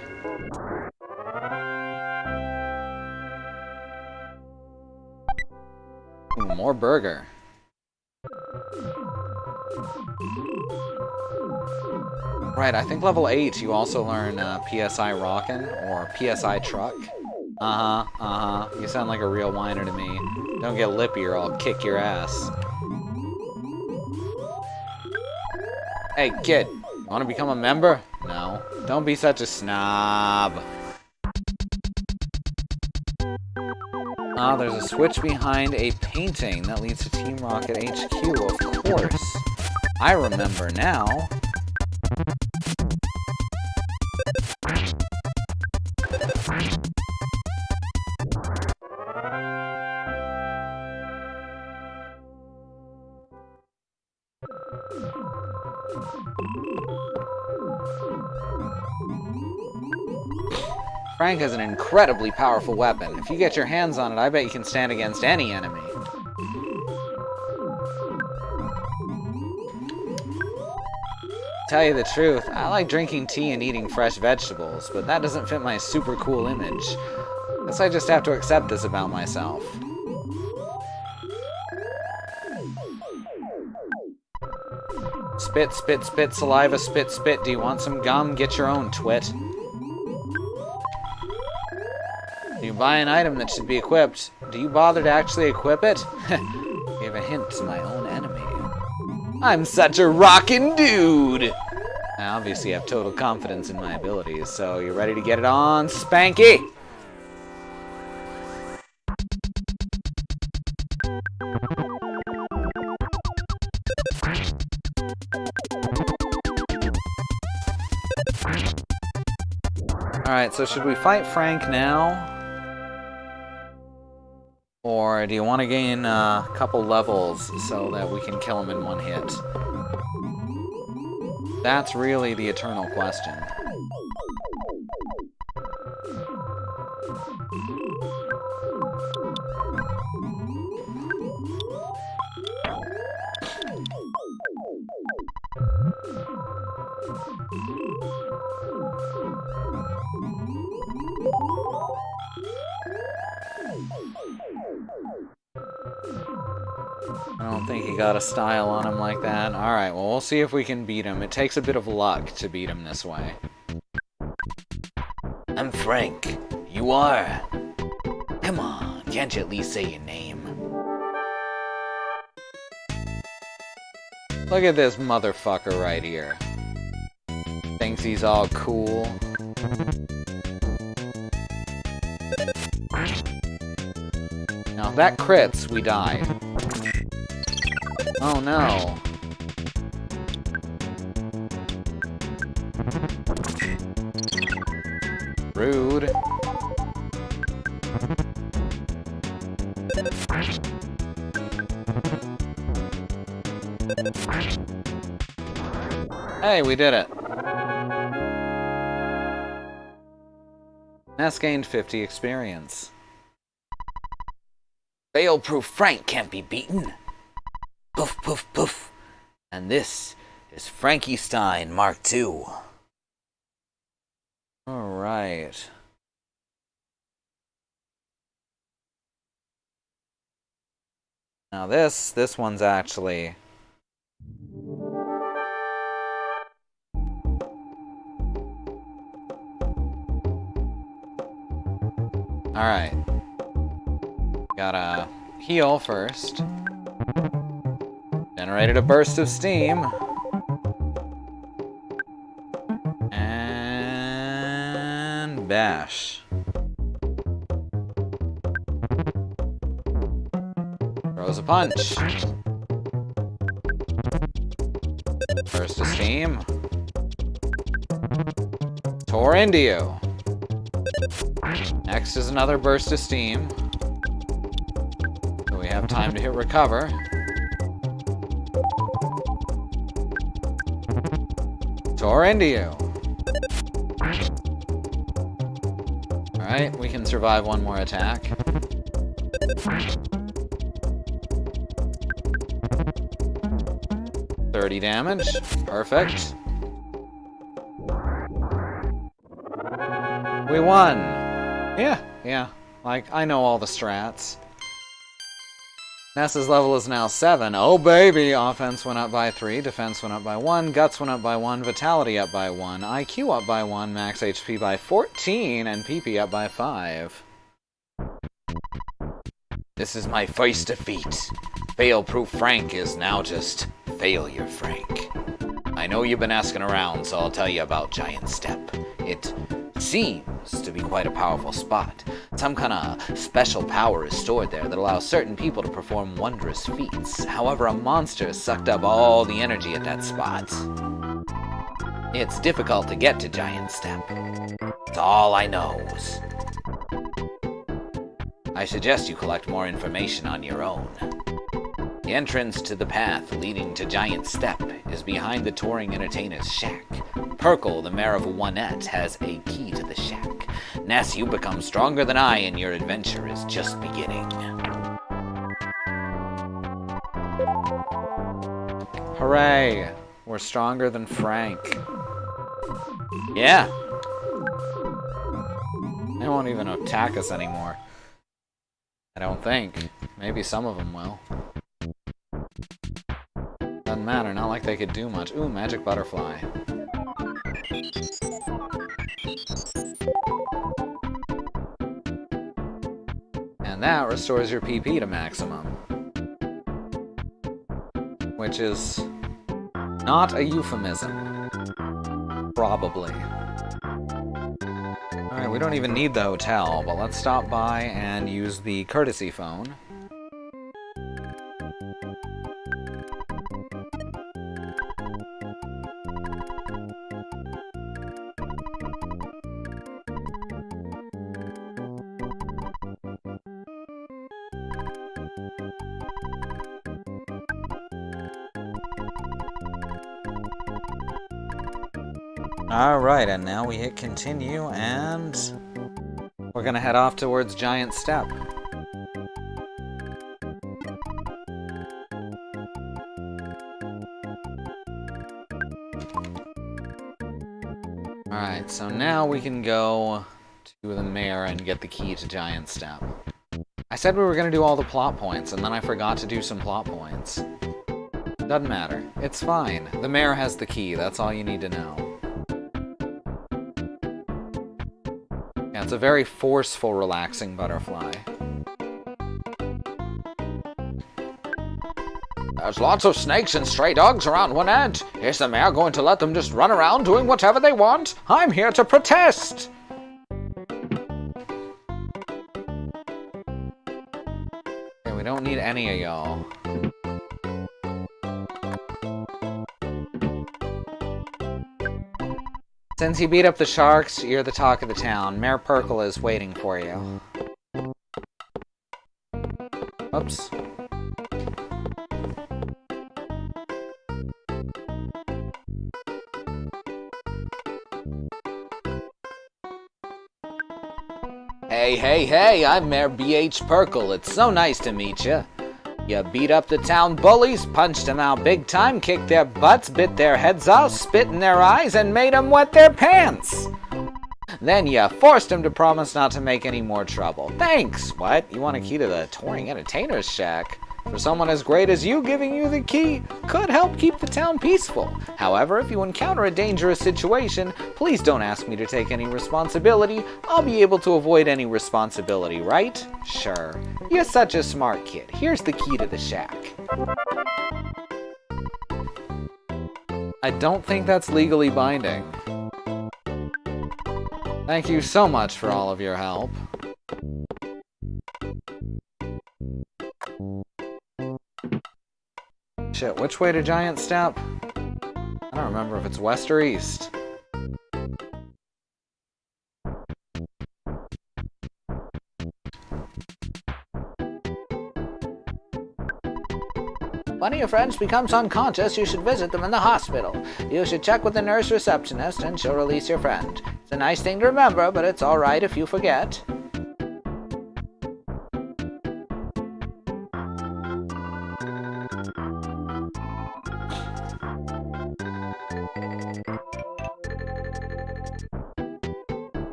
Ooh, more burger. Right, I think level 8 you also learn PSI Rockin' or PSI Truck. You sound like a real whiner to me. Don't get lippy or I'll kick your ass. Hey, kid, wanna become a member? No. Don't be such a snob. Ah, there's a switch behind a painting that leads to Team Rocket HQ, of course. I remember now. Frank is an incredibly powerful weapon. If you get your hands on it, I bet you can stand against any enemy. Tell you the truth, I like drinking tea and eating fresh vegetables, but that doesn't fit my super cool image. Guess I just have to accept this about myself. Spit, spit, spit, saliva, spit, spit. Do you want some gum? Get your own, twit. You buy an item that should be equipped. Do you bother to actually equip it? Give a hint to my own enemy. I'm such a rockin' dude! I obviously have total confidence in my abilities, so you ready to get it on, Spanky? Alright, so should we fight Frank now? Or do you want to gain a couple levels so that we can kill him in one hit? That's really the eternal question. I don't think he got a style on him like that. Alright, well, we'll see if we can beat him. It takes a bit of luck to beat him this way.
I'm Frank. You are? Come on, can't you at least say your name?
Look at this motherfucker right here. Thinks he's all cool. Now, if that crits, we die. Oh no. Rude. Hey, we did it. Ness gained 50 experience.
Fail-proof Frank can't be beaten. Poof, poof, poof. And this is Frankie Stein Mark II.
Alright. Now this one's actually... Alright. Gotta heal first. Generated a burst of steam. And bash. Throws a punch. Burst of steam. Tore into you. Next is another burst of steam. So we have time to hit recover. Tore into you. Alright, we can survive one more attack. $30 damage. Perfect. We won! Yeah. Like, I know all the strats. Ness's level is now 7. Oh baby! Offense went up by 3, defense went up by 1, guts went up by 1, vitality up by 1, IQ up by 1, max HP by 14, and PP up by 5.
This is my first defeat. Fail-proof Frank is now just Failure Frank. I know you've been asking around, so I'll tell you about Giant Step. It seems to be quite a powerful spot. Some kind of special power is stored there that allows certain people to perform wondrous feats. However, a monster sucked up all the energy at that spot. It's difficult to get to Giant Step. It's all I knows. I suggest you collect more information on your own. The entrance to the path leading to Giant Step is behind the touring entertainer's shack. Perkle, the mayor of Onette, has a key to the shack. Ness, you become stronger than I, and your adventure is just beginning.
Hooray! We're stronger than Frank.
Yeah.
They won't even attack us anymore. I don't think. Maybe some of them will. Doesn't matter, not like they could do much. Ooh, magic butterfly. And that restores your PP to maximum. Which is not a euphemism. Probably. Alright, we don't even need the hotel, but let's stop by and use the courtesy phone. Alright, and now we hit continue, and we're gonna head off towards Giant Step. Alright, so now we can go to the mayor and get the key to Giant Step. I said we were gonna do all the plot points, and then I forgot to do some plot points. Doesn't matter. It's fine. The mayor has the key, that's all you need to know. It's a very forceful, relaxing butterfly.
There's lots of snakes and stray dogs around one end. Is the mayor going to let them just run around doing whatever they want? I'm here to protest!
Okay, we don't need any of y'all. Since you beat up the sharks, you're the talk of the town. Mayor Perkle is waiting for you. Oops.
Hey, I'm Mayor B.H. Perkle. It's so nice to meet you. You beat up the town bullies, punched them out big time, kicked their butts, bit their heads off, spit in their eyes, and made them wet their pants. Then you forced them to promise not to make any more trouble. Thanks! What? You want a key to the touring entertainer's shack? For someone as great as you, giving you the key could help keep the town peaceful. However, if you encounter a dangerous situation, please don't ask me to take any responsibility. I'll be able to avoid any responsibility, right? Sure. You're such a smart kid. Here's the key to the shack.
I don't think that's legally binding. Thank you so much for all of your help. Shit, which way to Giant Step? I don't remember if it's west or east.
One of your friends becomes unconscious, you should visit them in the hospital. You should check with the nurse receptionist and she'll release your friend. It's a nice thing to remember, but it's alright if you forget.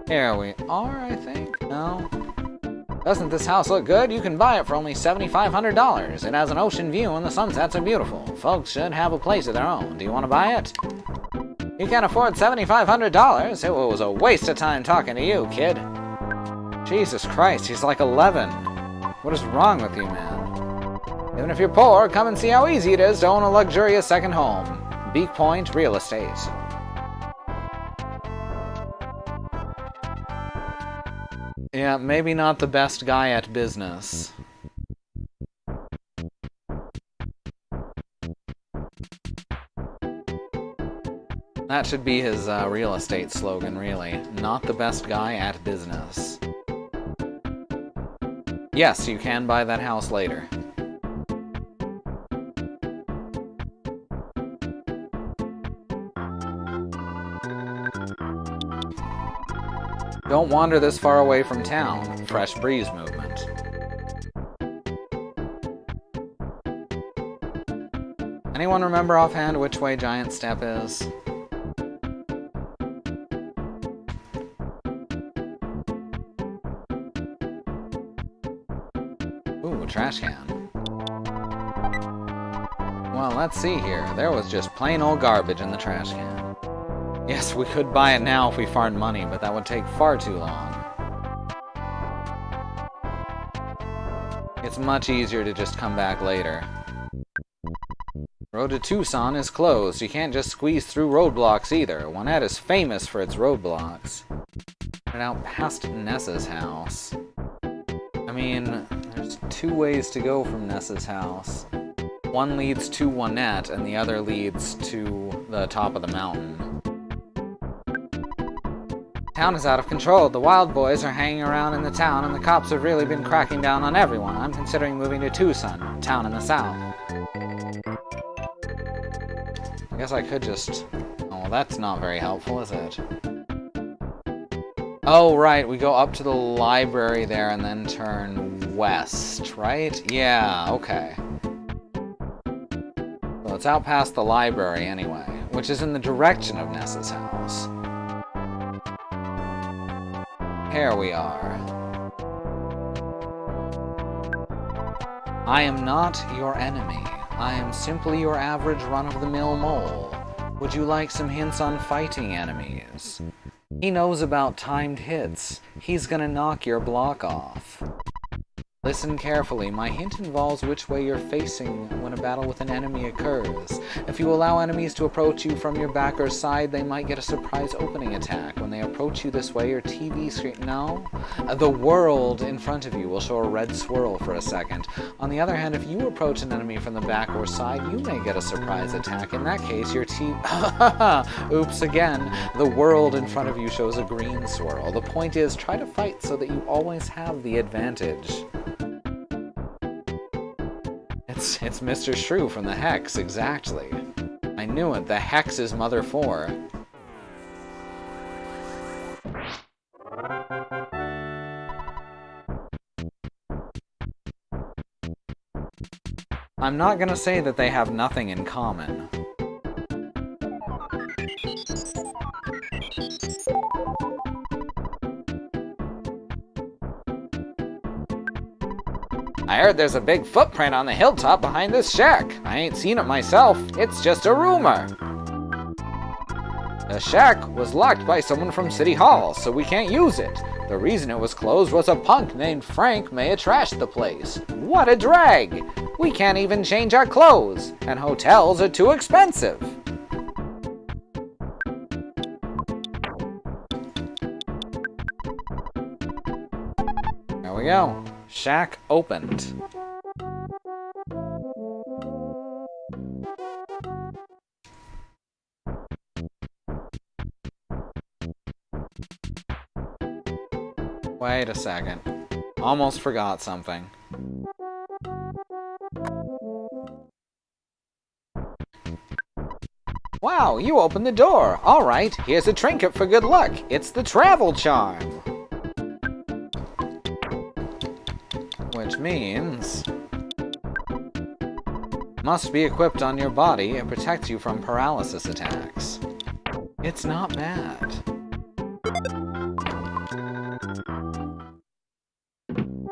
Here we are, I think? No? Doesn't this house look good? You can buy it for only $7,500. It has an ocean view and the sunsets are beautiful. Folks should have a place of their own. Do you want to buy it? You can't afford $7,500? It was a waste of time talking to you, kid. Jesus Christ, he's like 11. What is wrong with you, man? Even if you're poor, come and see how easy it is to own a luxurious second home. Beak Point Real Estate. Yeah, maybe not the best guy at business. That should be his real estate slogan, really. Not the best guy at business. Yes, you can buy that house later. Don't wander this far away from town. Fresh breeze movement. Anyone remember offhand which way Giant Step is? Ooh, trash can. Well, let's see here. There was just plain old garbage in the trash can. Yes, we could buy it now if we farmed money, but that would take far too long. It's much easier to just come back later. Road to Tucson is closed. You can't just squeeze through roadblocks either. Juanette is famous for its roadblocks. Right out past Nessa's house. I mean, there's two ways to go from Nessa's house. One leads to Juanette, and the other leads to the top of the mountain. Town is out of control. The wild boys are hanging around in the town, and the cops have really been cracking down on everyone. I'm considering moving to Tucson, town in the south. I guess I could just... Oh, well, that's not very helpful, is it? Oh, right, we go up to the library there and then turn west, right? Yeah, okay. So it's out past the library anyway, which is in the direction of Nessa's house. Here we are. I am not your enemy. I am simply your average run-of-the-mill mole. Would you like some hints on fighting enemies? He knows about timed hits. He's gonna knock your block off. Listen carefully. My hint involves which way you're facing when a battle with an enemy occurs. If you allow enemies to approach you from your back or side, they might get a surprise opening attack. When they approach you this way, your TV screen... No? The world in front of you will show a red swirl for a second. On the other hand, if you approach an enemy from the back or side, you may get a surprise attack. In that case, your TV... Oops, again. The world in front of you shows a green swirl. The point is, try to fight so that you always have the advantage. It's Mr. Shrew from the Hex, exactly. I knew it, the Hex is Mother 4. I'm not gonna say that they have nothing in common. I heard there's a big footprint on the hilltop behind this shack. I ain't seen it myself. It's just a rumor. The shack was locked by someone from City Hall, so we can't use it. The reason it was closed was a punk named Frank may have trashed the place. What a drag! We can't even change our clothes, and hotels are too expensive. There we go. Shack opened. Wait a second. Almost forgot something. Wow, you opened the door. All right, here's a trinket for good luck. It's the travel charm. Which means... must be equipped on your body and protect you from paralysis attacks. It's not bad.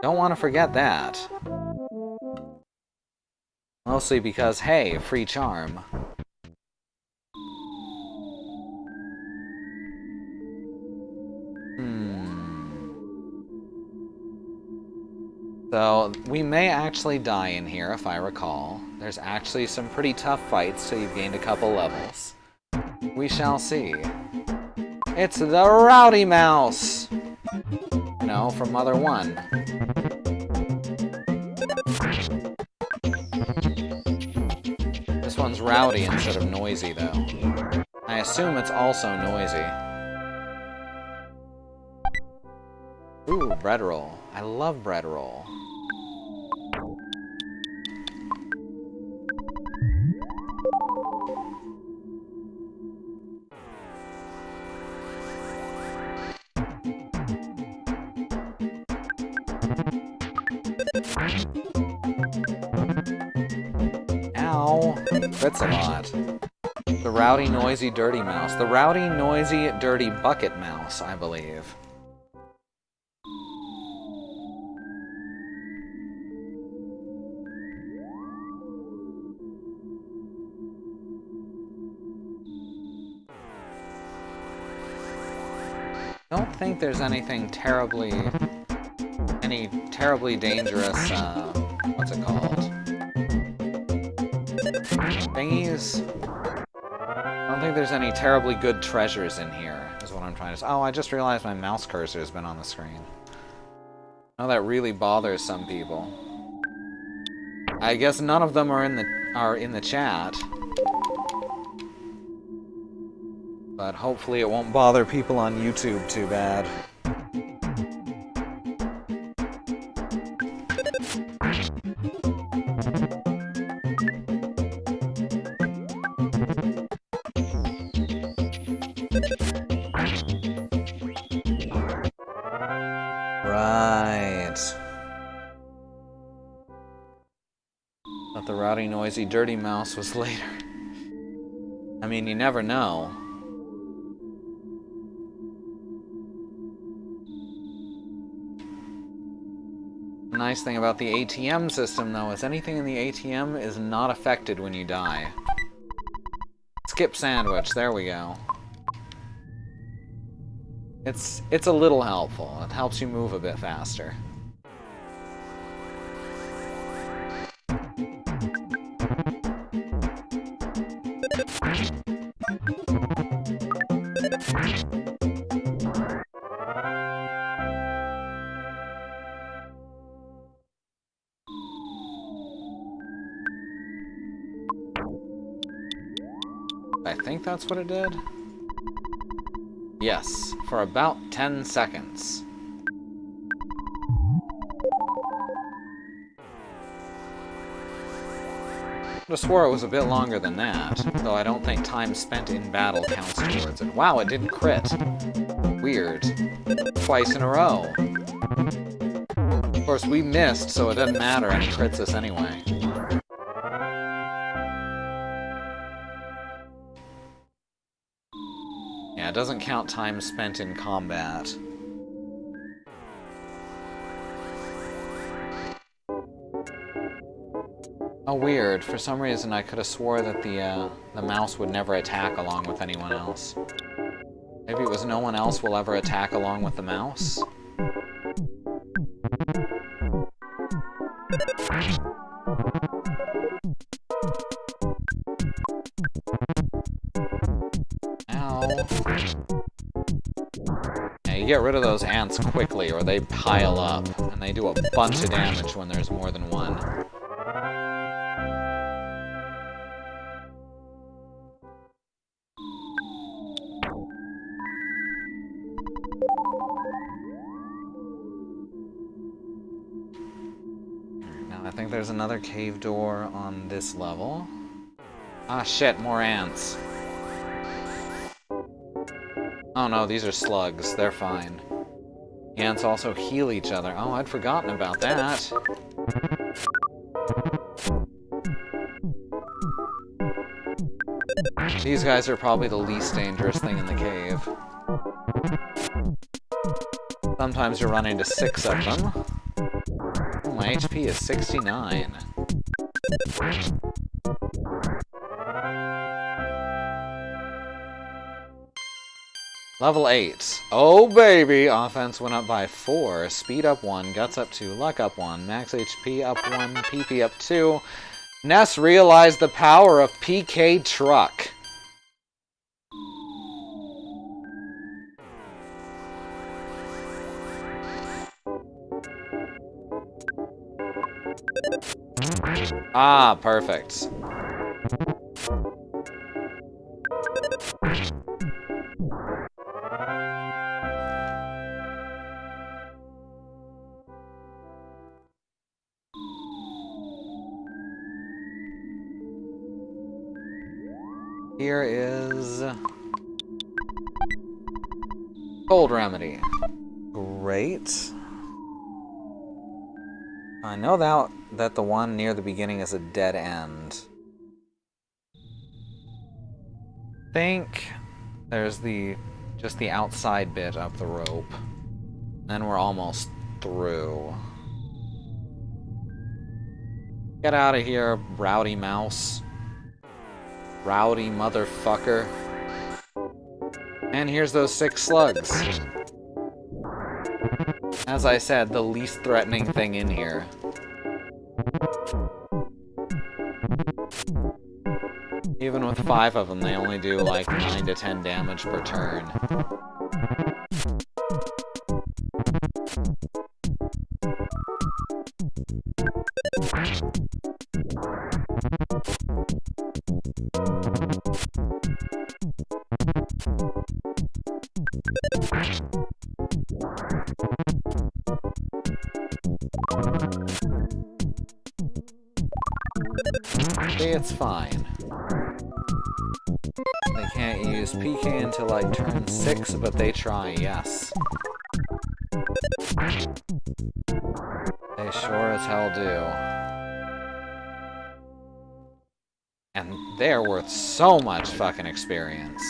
Don't want to forget that. Mostly because, hey, free charm. So, we may actually die in here, if I recall. There's actually some pretty tough fights, so you've gained a couple levels. We shall see. It's the Rowdy Mouse! You know, from Mother 1. This one's rowdy instead of noisy, though. I assume it's also noisy. Ooh, bread roll. I love bread roll. Ow. Crits a lot. The rowdy, noisy, dirty mouse. The rowdy, noisy, dirty bucket mouse, I believe. I don't think there's anything terribly dangerous, what's it called? Thingies? I don't think there's any terribly good treasures in here, is what I'm trying to say. Oh, I just realized my mouse cursor has been on the screen. I know that really bothers some people. I guess none of them are in the chat. But hopefully it won't bother people on YouTube too bad. Right. Thought the rowdy, noisy, dirty mouse was later. I mean, you never know. The nice thing about the ATM system, though, is anything in the ATM is not affected when you die. Skip sandwich, there we go. It's a little helpful. It helps you move a bit faster. I think that's what it did. Yes, for about 10 seconds. I could have swore it was a bit longer than that, though I don't think time spent in battle counts towards it. Wow, it didn't crit. Weird. Twice in a row. Of course, we missed, so it doesn't matter, and it crits us anyway. Yeah, it doesn't count time spent in combat. Oh, weird. For some reason, I could have swore that the mouse would never attack along with anyone else. Maybe it was no one else will ever attack along with the mouse? Ow. Yeah, you get rid of those ants quickly, or they pile up, and they do a bunch of damage when there's more than one. I think there's another cave door on this level. Ah, shit, more ants. Oh no, these are slugs. They're fine. The ants also heal each other. Oh, I'd forgotten about that. These guys are probably the least dangerous thing in the cave. Sometimes you run into 6 of them. Oh, my HP is 69. Level 8. Oh baby! Offense went up by 4. Speed up 1. Guts up 2. Luck up 1. Max HP up 1. PP up 2. Ness realized the power of PK Truck. Ah, perfect. Here is Cold Remedy. Great. I know that the one near the beginning is a dead end. Think there's just the outside bit of the rope. Then we're almost through. Get out of here, rowdy mouse. Rowdy motherfucker. And here's those 6 slugs. As I said, the least threatening thing in here. Even with 5 of them, they only do like 9 to 10 damage per turn. See, it's fine. They can't use PK until like turn 6, but they try, yes. They sure as hell do. And they're worth so much fucking experience.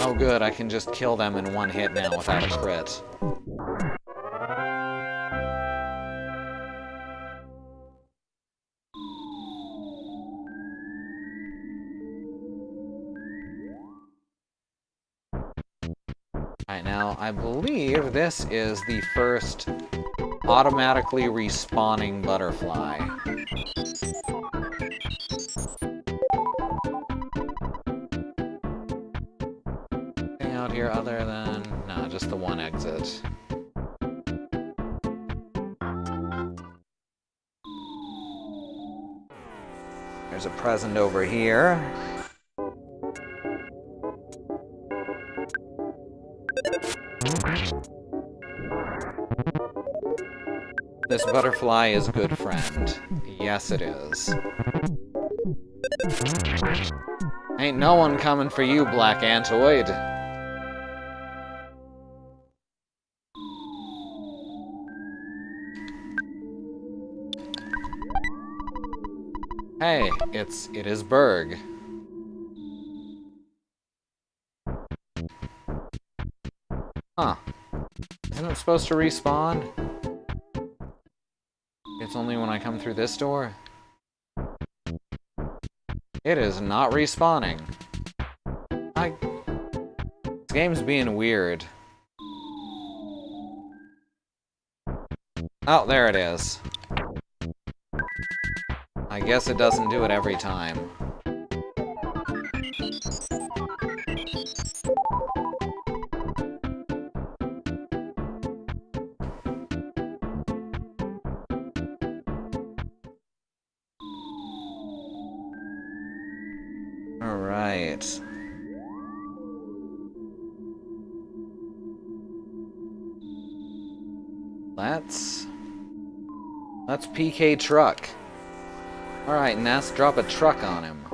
Oh good, I can just kill them in one hit now without a crit. Alright, now I believe this is the first automatically respawning butterfly. Out here other than... no, just the one exit. There's a present over here. This butterfly is a good friend. Yes, it is. Ain't no one coming for you, Black Antoid. Hey, it is Berg. Huh. Isn't it supposed to respawn? It's only when I come through this door? It is not respawning. This game's being weird. Oh, there it is. I guess it doesn't do it every time. Alright. Let's PK truck. Alright, Ness, drop a truck on him.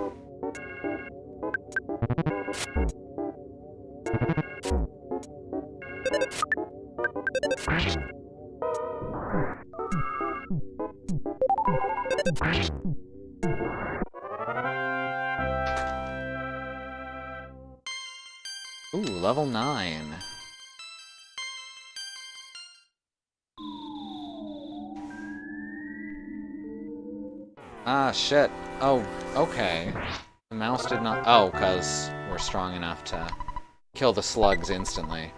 Ooh, level 9. Ah, shit. Oh, okay. The mouse did not... oh, because we're strong enough to kill the slugs instantly.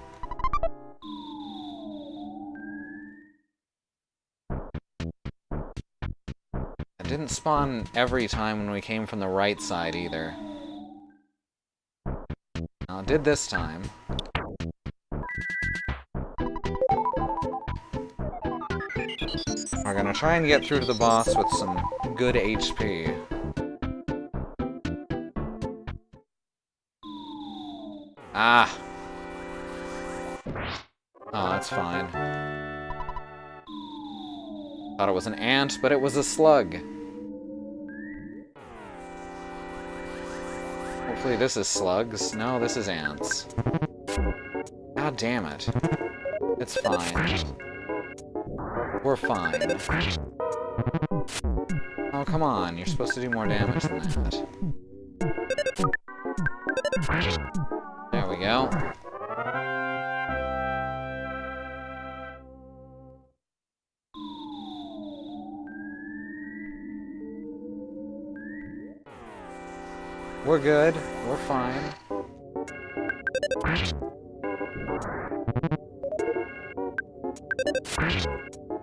It didn't spawn every time when we came from the right side, either. Now, it did this time. We're gonna try and get through to the boss with some good HP. Ah! Oh, that's fine. Thought it was an ant, but it was a slug. Hopefully this is slugs. No, this is ants. God damn it. It's fine. We're fine. Oh, come on. You're supposed to do more damage than that. There we go. We're good. We're fine.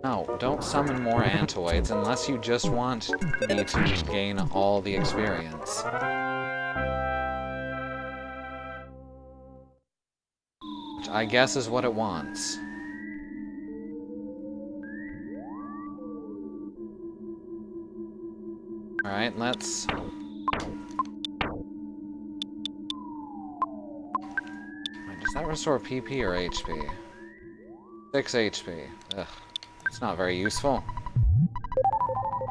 No, don't summon more Antoids unless you just want me to gain all the experience. Which I guess is what it wants. Alright, let's... Wait, does that restore PP or HP? 6 HP. Ugh. It's not very useful.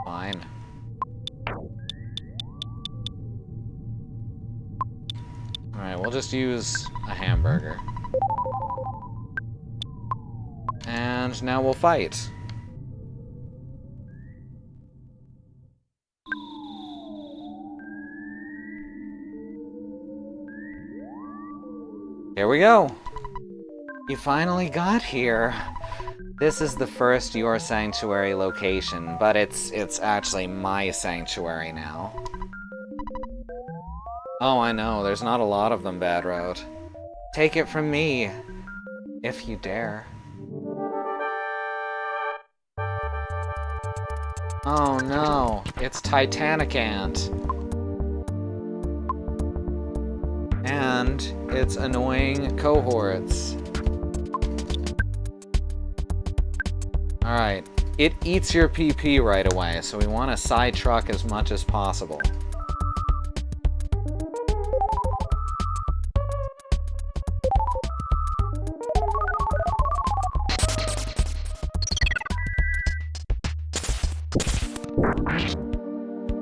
Fine. Alright, we'll just use a hamburger. And now we'll fight. Here we go. You finally got here. This is the first Your Sanctuary location, but it's actually my sanctuary now. Oh, I know, there's not a lot of them, Bad Road. Take it from me, if you dare. Oh no, it's Titanic Ant. And its annoying cohorts. Alright, it eats your PP right away, so we want to side truck as much as possible.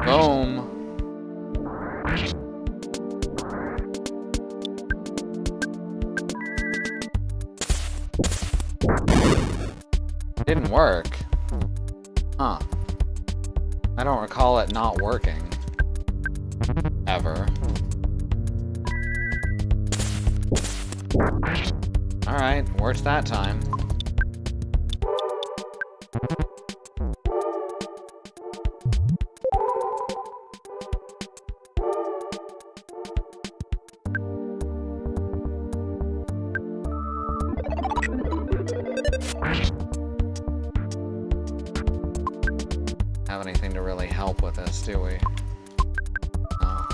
Boom. Didn't work. Huh. I don't recall it not working. Ever. Alright, worked that time. Have anything to really help with this, do we? No.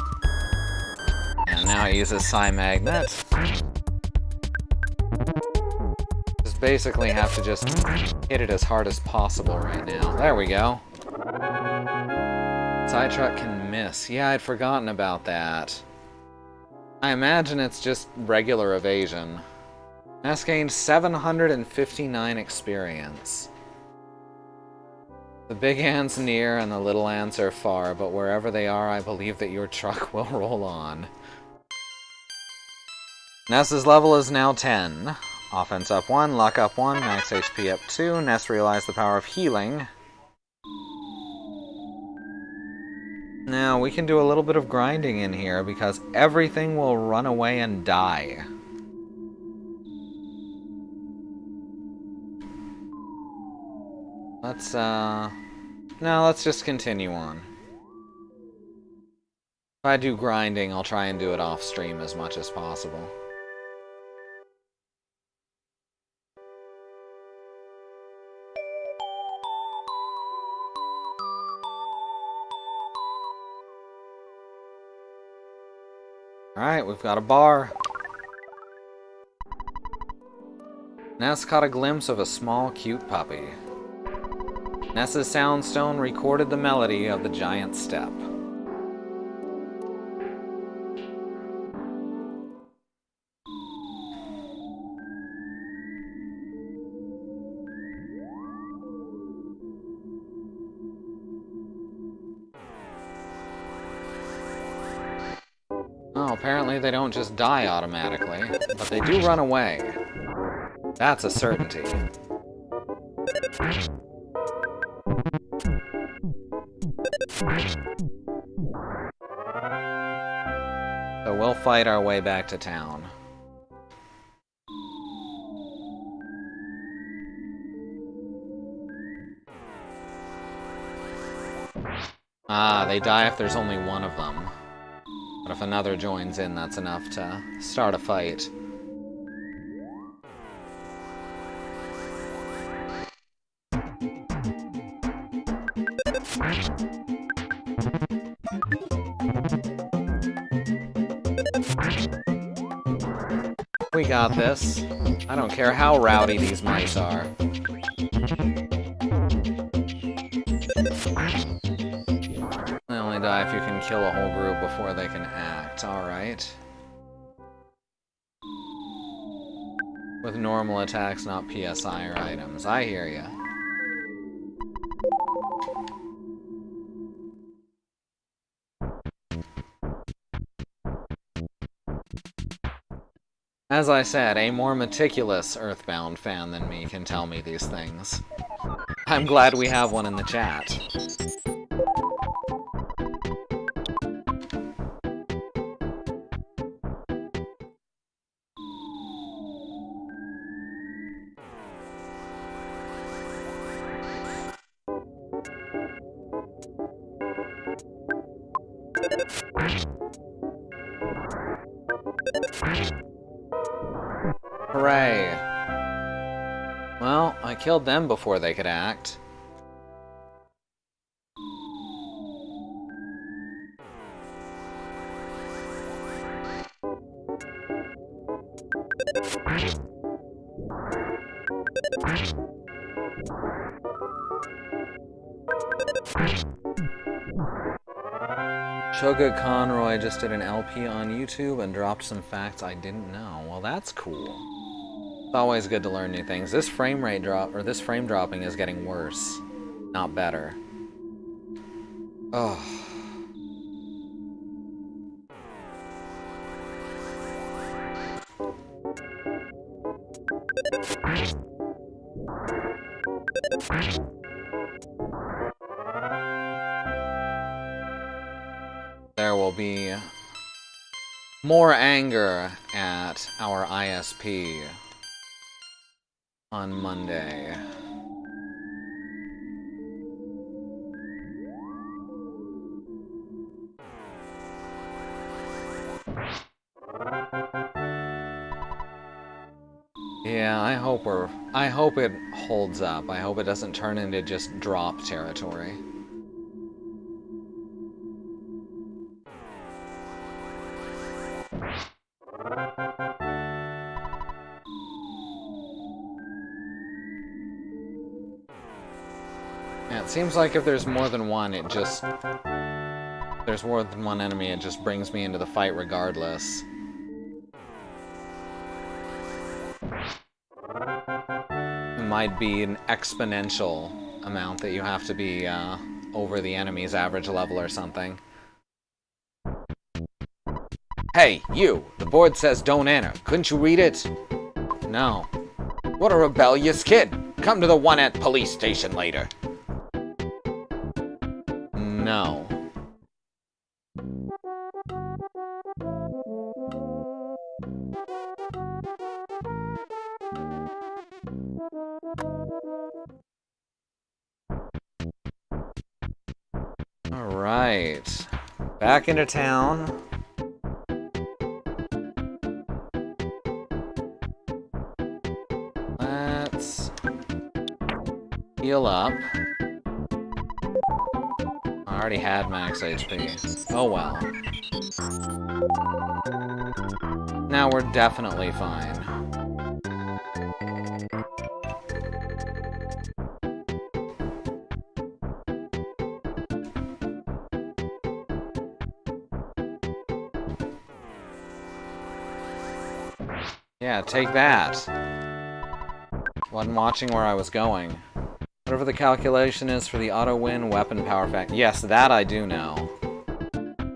And now it uses Psi Magnet. Just basically have to just hit it as hard as possible right now. There we go. Sidetrack can miss. Yeah, I'd forgotten about that. I imagine it's just regular evasion. Ness gained 759 experience. The big ants near and the little ants are far, but wherever they are, I believe that your truck will roll on. Ness's level is now 10. Offense up 1, luck up 1, max HP up 2. Ness realized the power of healing. Now, we can do a little bit of grinding in here, because everything will run away and die. Let's, no, let's just continue on. If I do grinding, I'll try and do it off stream as much as possible. Alright, we've got a bar. Ness caught a glimpse of a small, cute puppy. Ness's soundstone recorded the melody of the giant step. Oh apparently they don't just die automatically, but they do run away. That's a certainty. So we'll fight our way back to town. Ah, they die if there's only one of them. But if another joins in, that's enough to start a fight. We got this. I don't care how rowdy these mice are. They only die if you can kill a whole group before they can act. Alright. With normal attacks, not PSI or items. I hear ya. As I said, a more meticulous Earthbound fan than me can tell me these things. I'm glad we have one in the chat. Hooray. Well, I killed them before they could act. Sugar Conroy just did an LP on YouTube and dropped some facts I didn't know. Well, that's cool. It's always good to learn new things. This frame rate drop, or this frame dropping is getting worse, not better. Oh. There will be more anger at our ISP on Monday. Yeah, I hope it holds up. I hope it doesn't turn into just drop territory. Yeah, it seems like if there's more than one, it just... If there's more than one enemy, it just brings me into the fight regardless. It might be an exponential amount that you have to be over the enemy's average level or something. Hey, you! The board says don't enter. Couldn't you read it? No. What a rebellious kid! Come to the one at police station later. No. Alright. Back into town. Let's heal up. I already had max HP. Oh well. Now we're definitely fine. Yeah, take that. Wasn't watching where I was going. Whatever the calculation is for the auto-win weapon power factor. Yes, that I do know.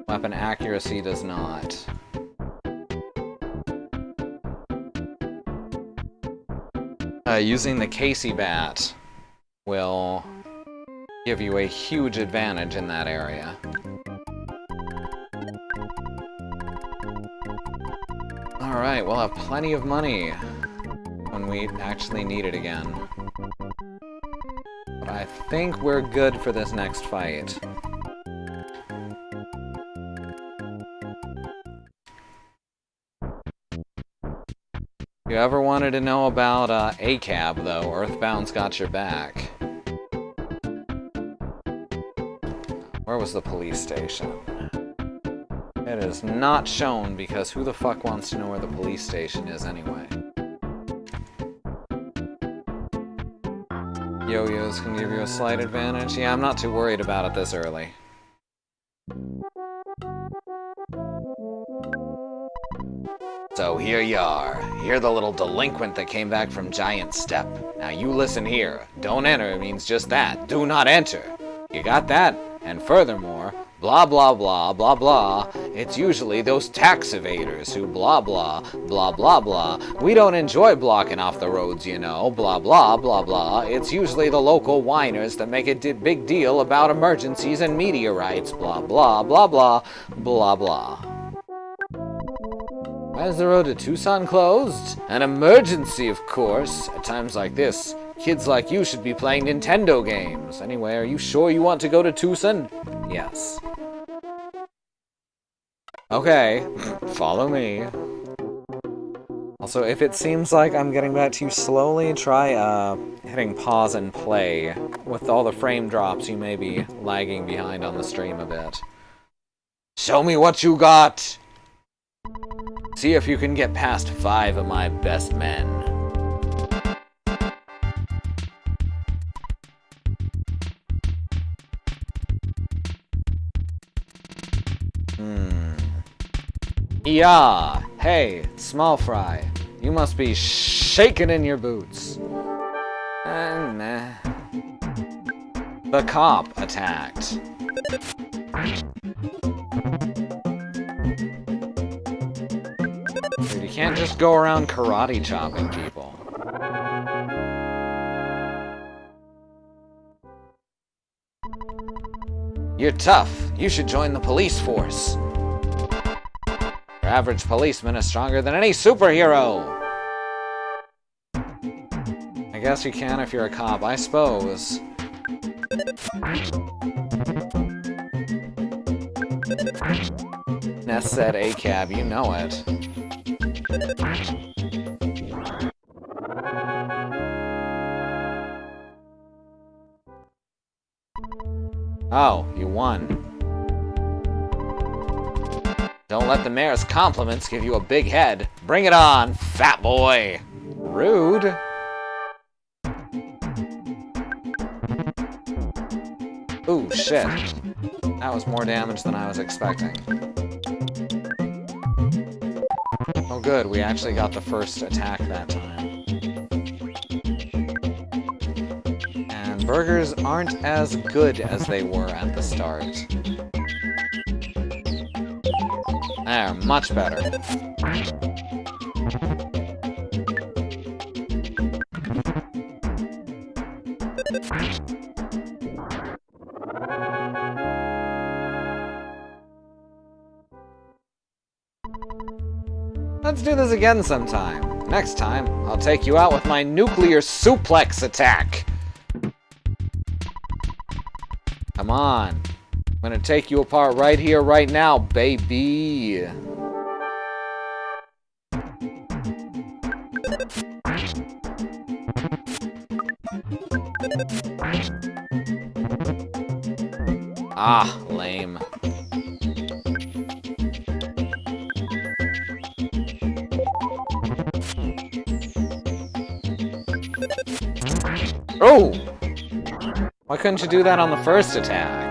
Weapon accuracy does not. Using the Casey bat will give you a huge advantage in that area. Alright, we'll have plenty of money when we actually need it again. But I think we're good for this next fight. If you ever wanted to know about ACAB, though, Earthbound's got your back. Where was the police station? It is not shown because who the fuck wants to know where the police station is anyway? Yo-yos can give you a slight advantage. Yeah, I'm not too worried about it this early. So here you are. You're the little delinquent that came back from Giant Step. Now you listen here. Don't enter means just that. Do not enter. You got that? And furthermore, blah blah blah blah blah. It's usually those tax evaders who blah blah blah blah blah. We don't enjoy blocking off the roads, you know. Blah blah blah blah. It's usually the local whiners that make a big deal about emergencies and meteorites. Blah blah blah blah blah blah. Why is the road to Tucson closed? An emergency, of course. At times like this, kids like you should be playing Nintendo games. Anyway, are you sure you want to go to Tucson? Yes. Okay, follow me. Also, if it seems like I'm getting back to you slowly, try hitting pause and play. With all the frame drops, you may be lagging behind on the stream a bit. Show me what you got! See if you can get past 5 of my best men. Yeah, hey, small fry. You must be shaking in your boots. The cop attacked. Dude, you can't just go around karate chopping people. You're tough. You should join the police force. Your average policeman is stronger than any superhero. I guess you can if you're a cop, I suppose. Ness said ACAB, you know it. Oh, you won. Don't let the mayor's compliments give you a big head. Bring it on, fat boy! Rude. Ooh, shit. That was more damage than I was expecting. Oh good, we actually got the first attack that time. And burgers aren't as good as they were at the start. There, much better. Let's do this again sometime. Next time, I'll take you out with my nuclear suplex attack. Come on. I'm gonna take you apart right here, right now, baby. Ah, lame. Oh! Why couldn't you do that on the first attack?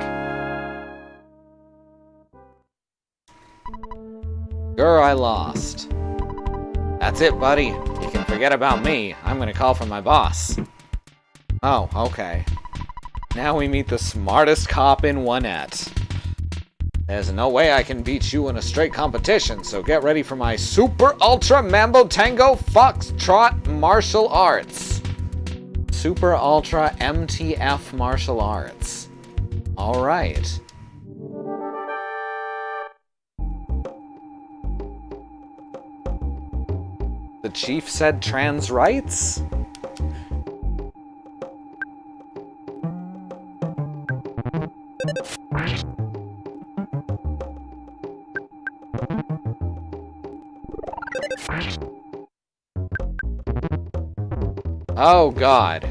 Grr, I lost. That's it, buddy. You can forget about me. I'm gonna call for my boss. Oh, okay. Now we meet the smartest cop in Onette. There's no way I can beat you in a straight competition, so get ready for my Super Ultra Mambo Tango Foxtrot Martial Arts. Super Ultra MTF Martial Arts. Alright. The chief said trans rights? Oh, God.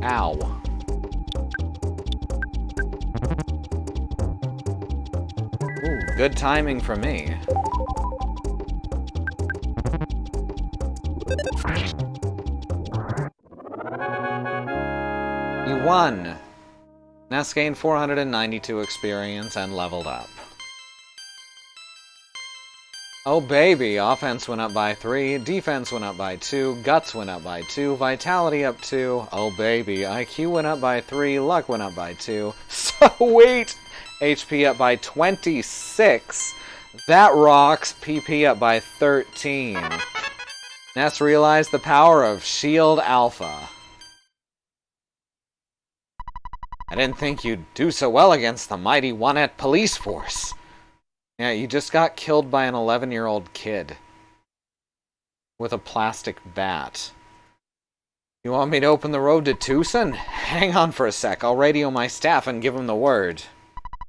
Ow. Ooh, good timing for me. You won! Ness gained 492 experience and leveled up. Oh baby, offense went up by 3, defense went up by 2, guts went up by 2, vitality up 2, oh baby, IQ went up by 3, luck went up by 2, sweet! HP up by 26, that rocks, PP up by 13. Ness realized the power of Shield Alpha. I didn't think you'd do so well against the mighty One-At police force. Yeah, you just got killed by an 11-year-old kid. With a plastic bat. You want me to open the road to Tucson? Hang on for a sec, I'll radio my staff and give them the word.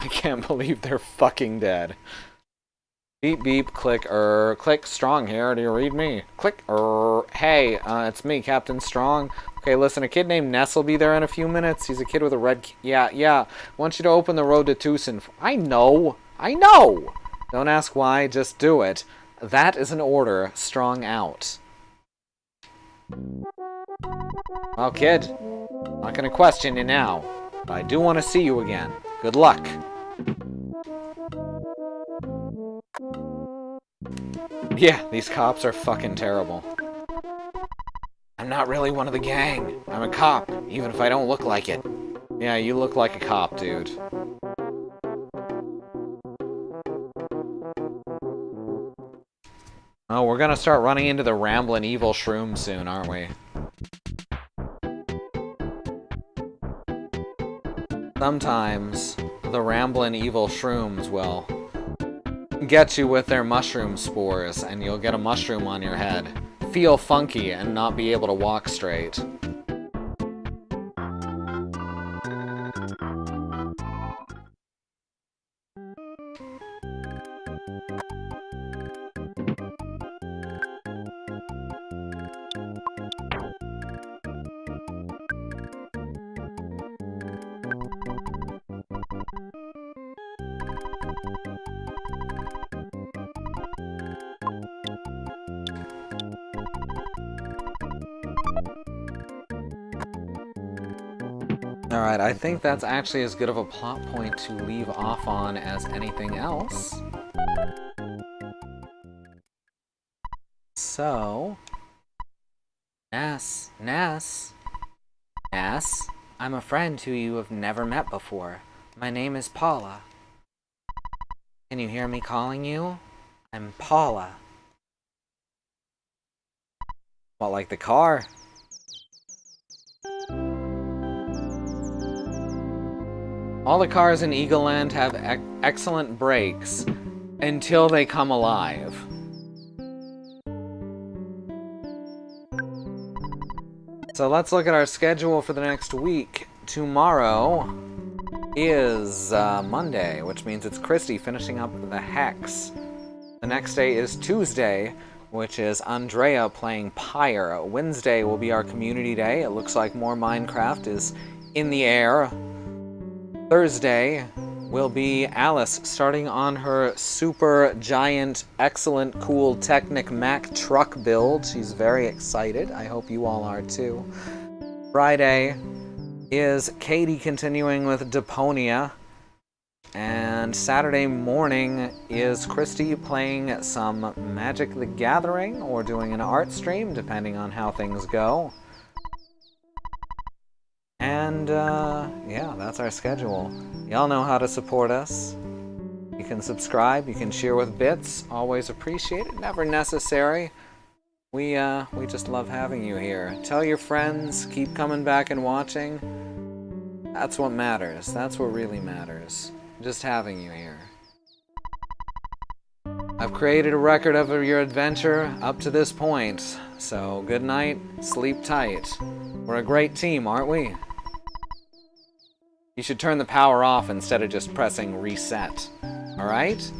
I can't believe they're fucking dead. Beep beep, click, click, Strong here, do you read me? Click, hey, it's me, Captain Strong. Okay, listen, a kid named Ness will be there in a few minutes. He's a kid with a red... Yeah. I want you to open the road to Tucson. I know! Don't ask why, just do it. That is an order. Strong out. Well, kid, I'm not gonna question you now, but I do want to see you again. Good luck. Yeah, these cops are fucking terrible. I'm not really one of the gang. I'm a cop, even if I don't look like it. Yeah, you look like a cop, dude. Oh, we're gonna start running into the Ramblin' Evil Shroom soon, aren't we? Sometimes, the Ramblin' Evil Shrooms will get you with their mushroom spores, and you'll get a mushroom on your head. Feel funky and not be able to walk straight. Alright, I think that's actually as good of a plot point to leave off on as anything else. So... Ness, I'm a friend who you have never met before. My name is Paula. Can you hear me calling you? I'm Paula. What, like the car? All the cars in Eagle Land have excellent brakes until they come alive. So let's look at our schedule for the next week. Tomorrow is Monday, which means it's Christy finishing up the Hex. The next day is Tuesday, which is Andrea playing Pyre. Wednesday will be our community day. It looks like more Minecraft is in the air. Thursday will be Alice starting on her super giant, excellent, cool Technic Mac truck build. She's very excited. I hope you all are too. Friday is Katie continuing with Deponia. And Saturday morning is Christy playing some Magic the Gathering or doing an art stream, depending on how things go. And And, yeah, that's our schedule. Y'all know how to support us. You can subscribe, you can share with bits. Always appreciate it. Never necessary. We just love having you here. Tell your friends, keep coming back and watching. That's what matters. That's what really matters. Just having you here. I've created a record of your adventure up to this point. So, good night, sleep tight. We're a great team, aren't we? You should turn the power off instead of just pressing reset. Alright?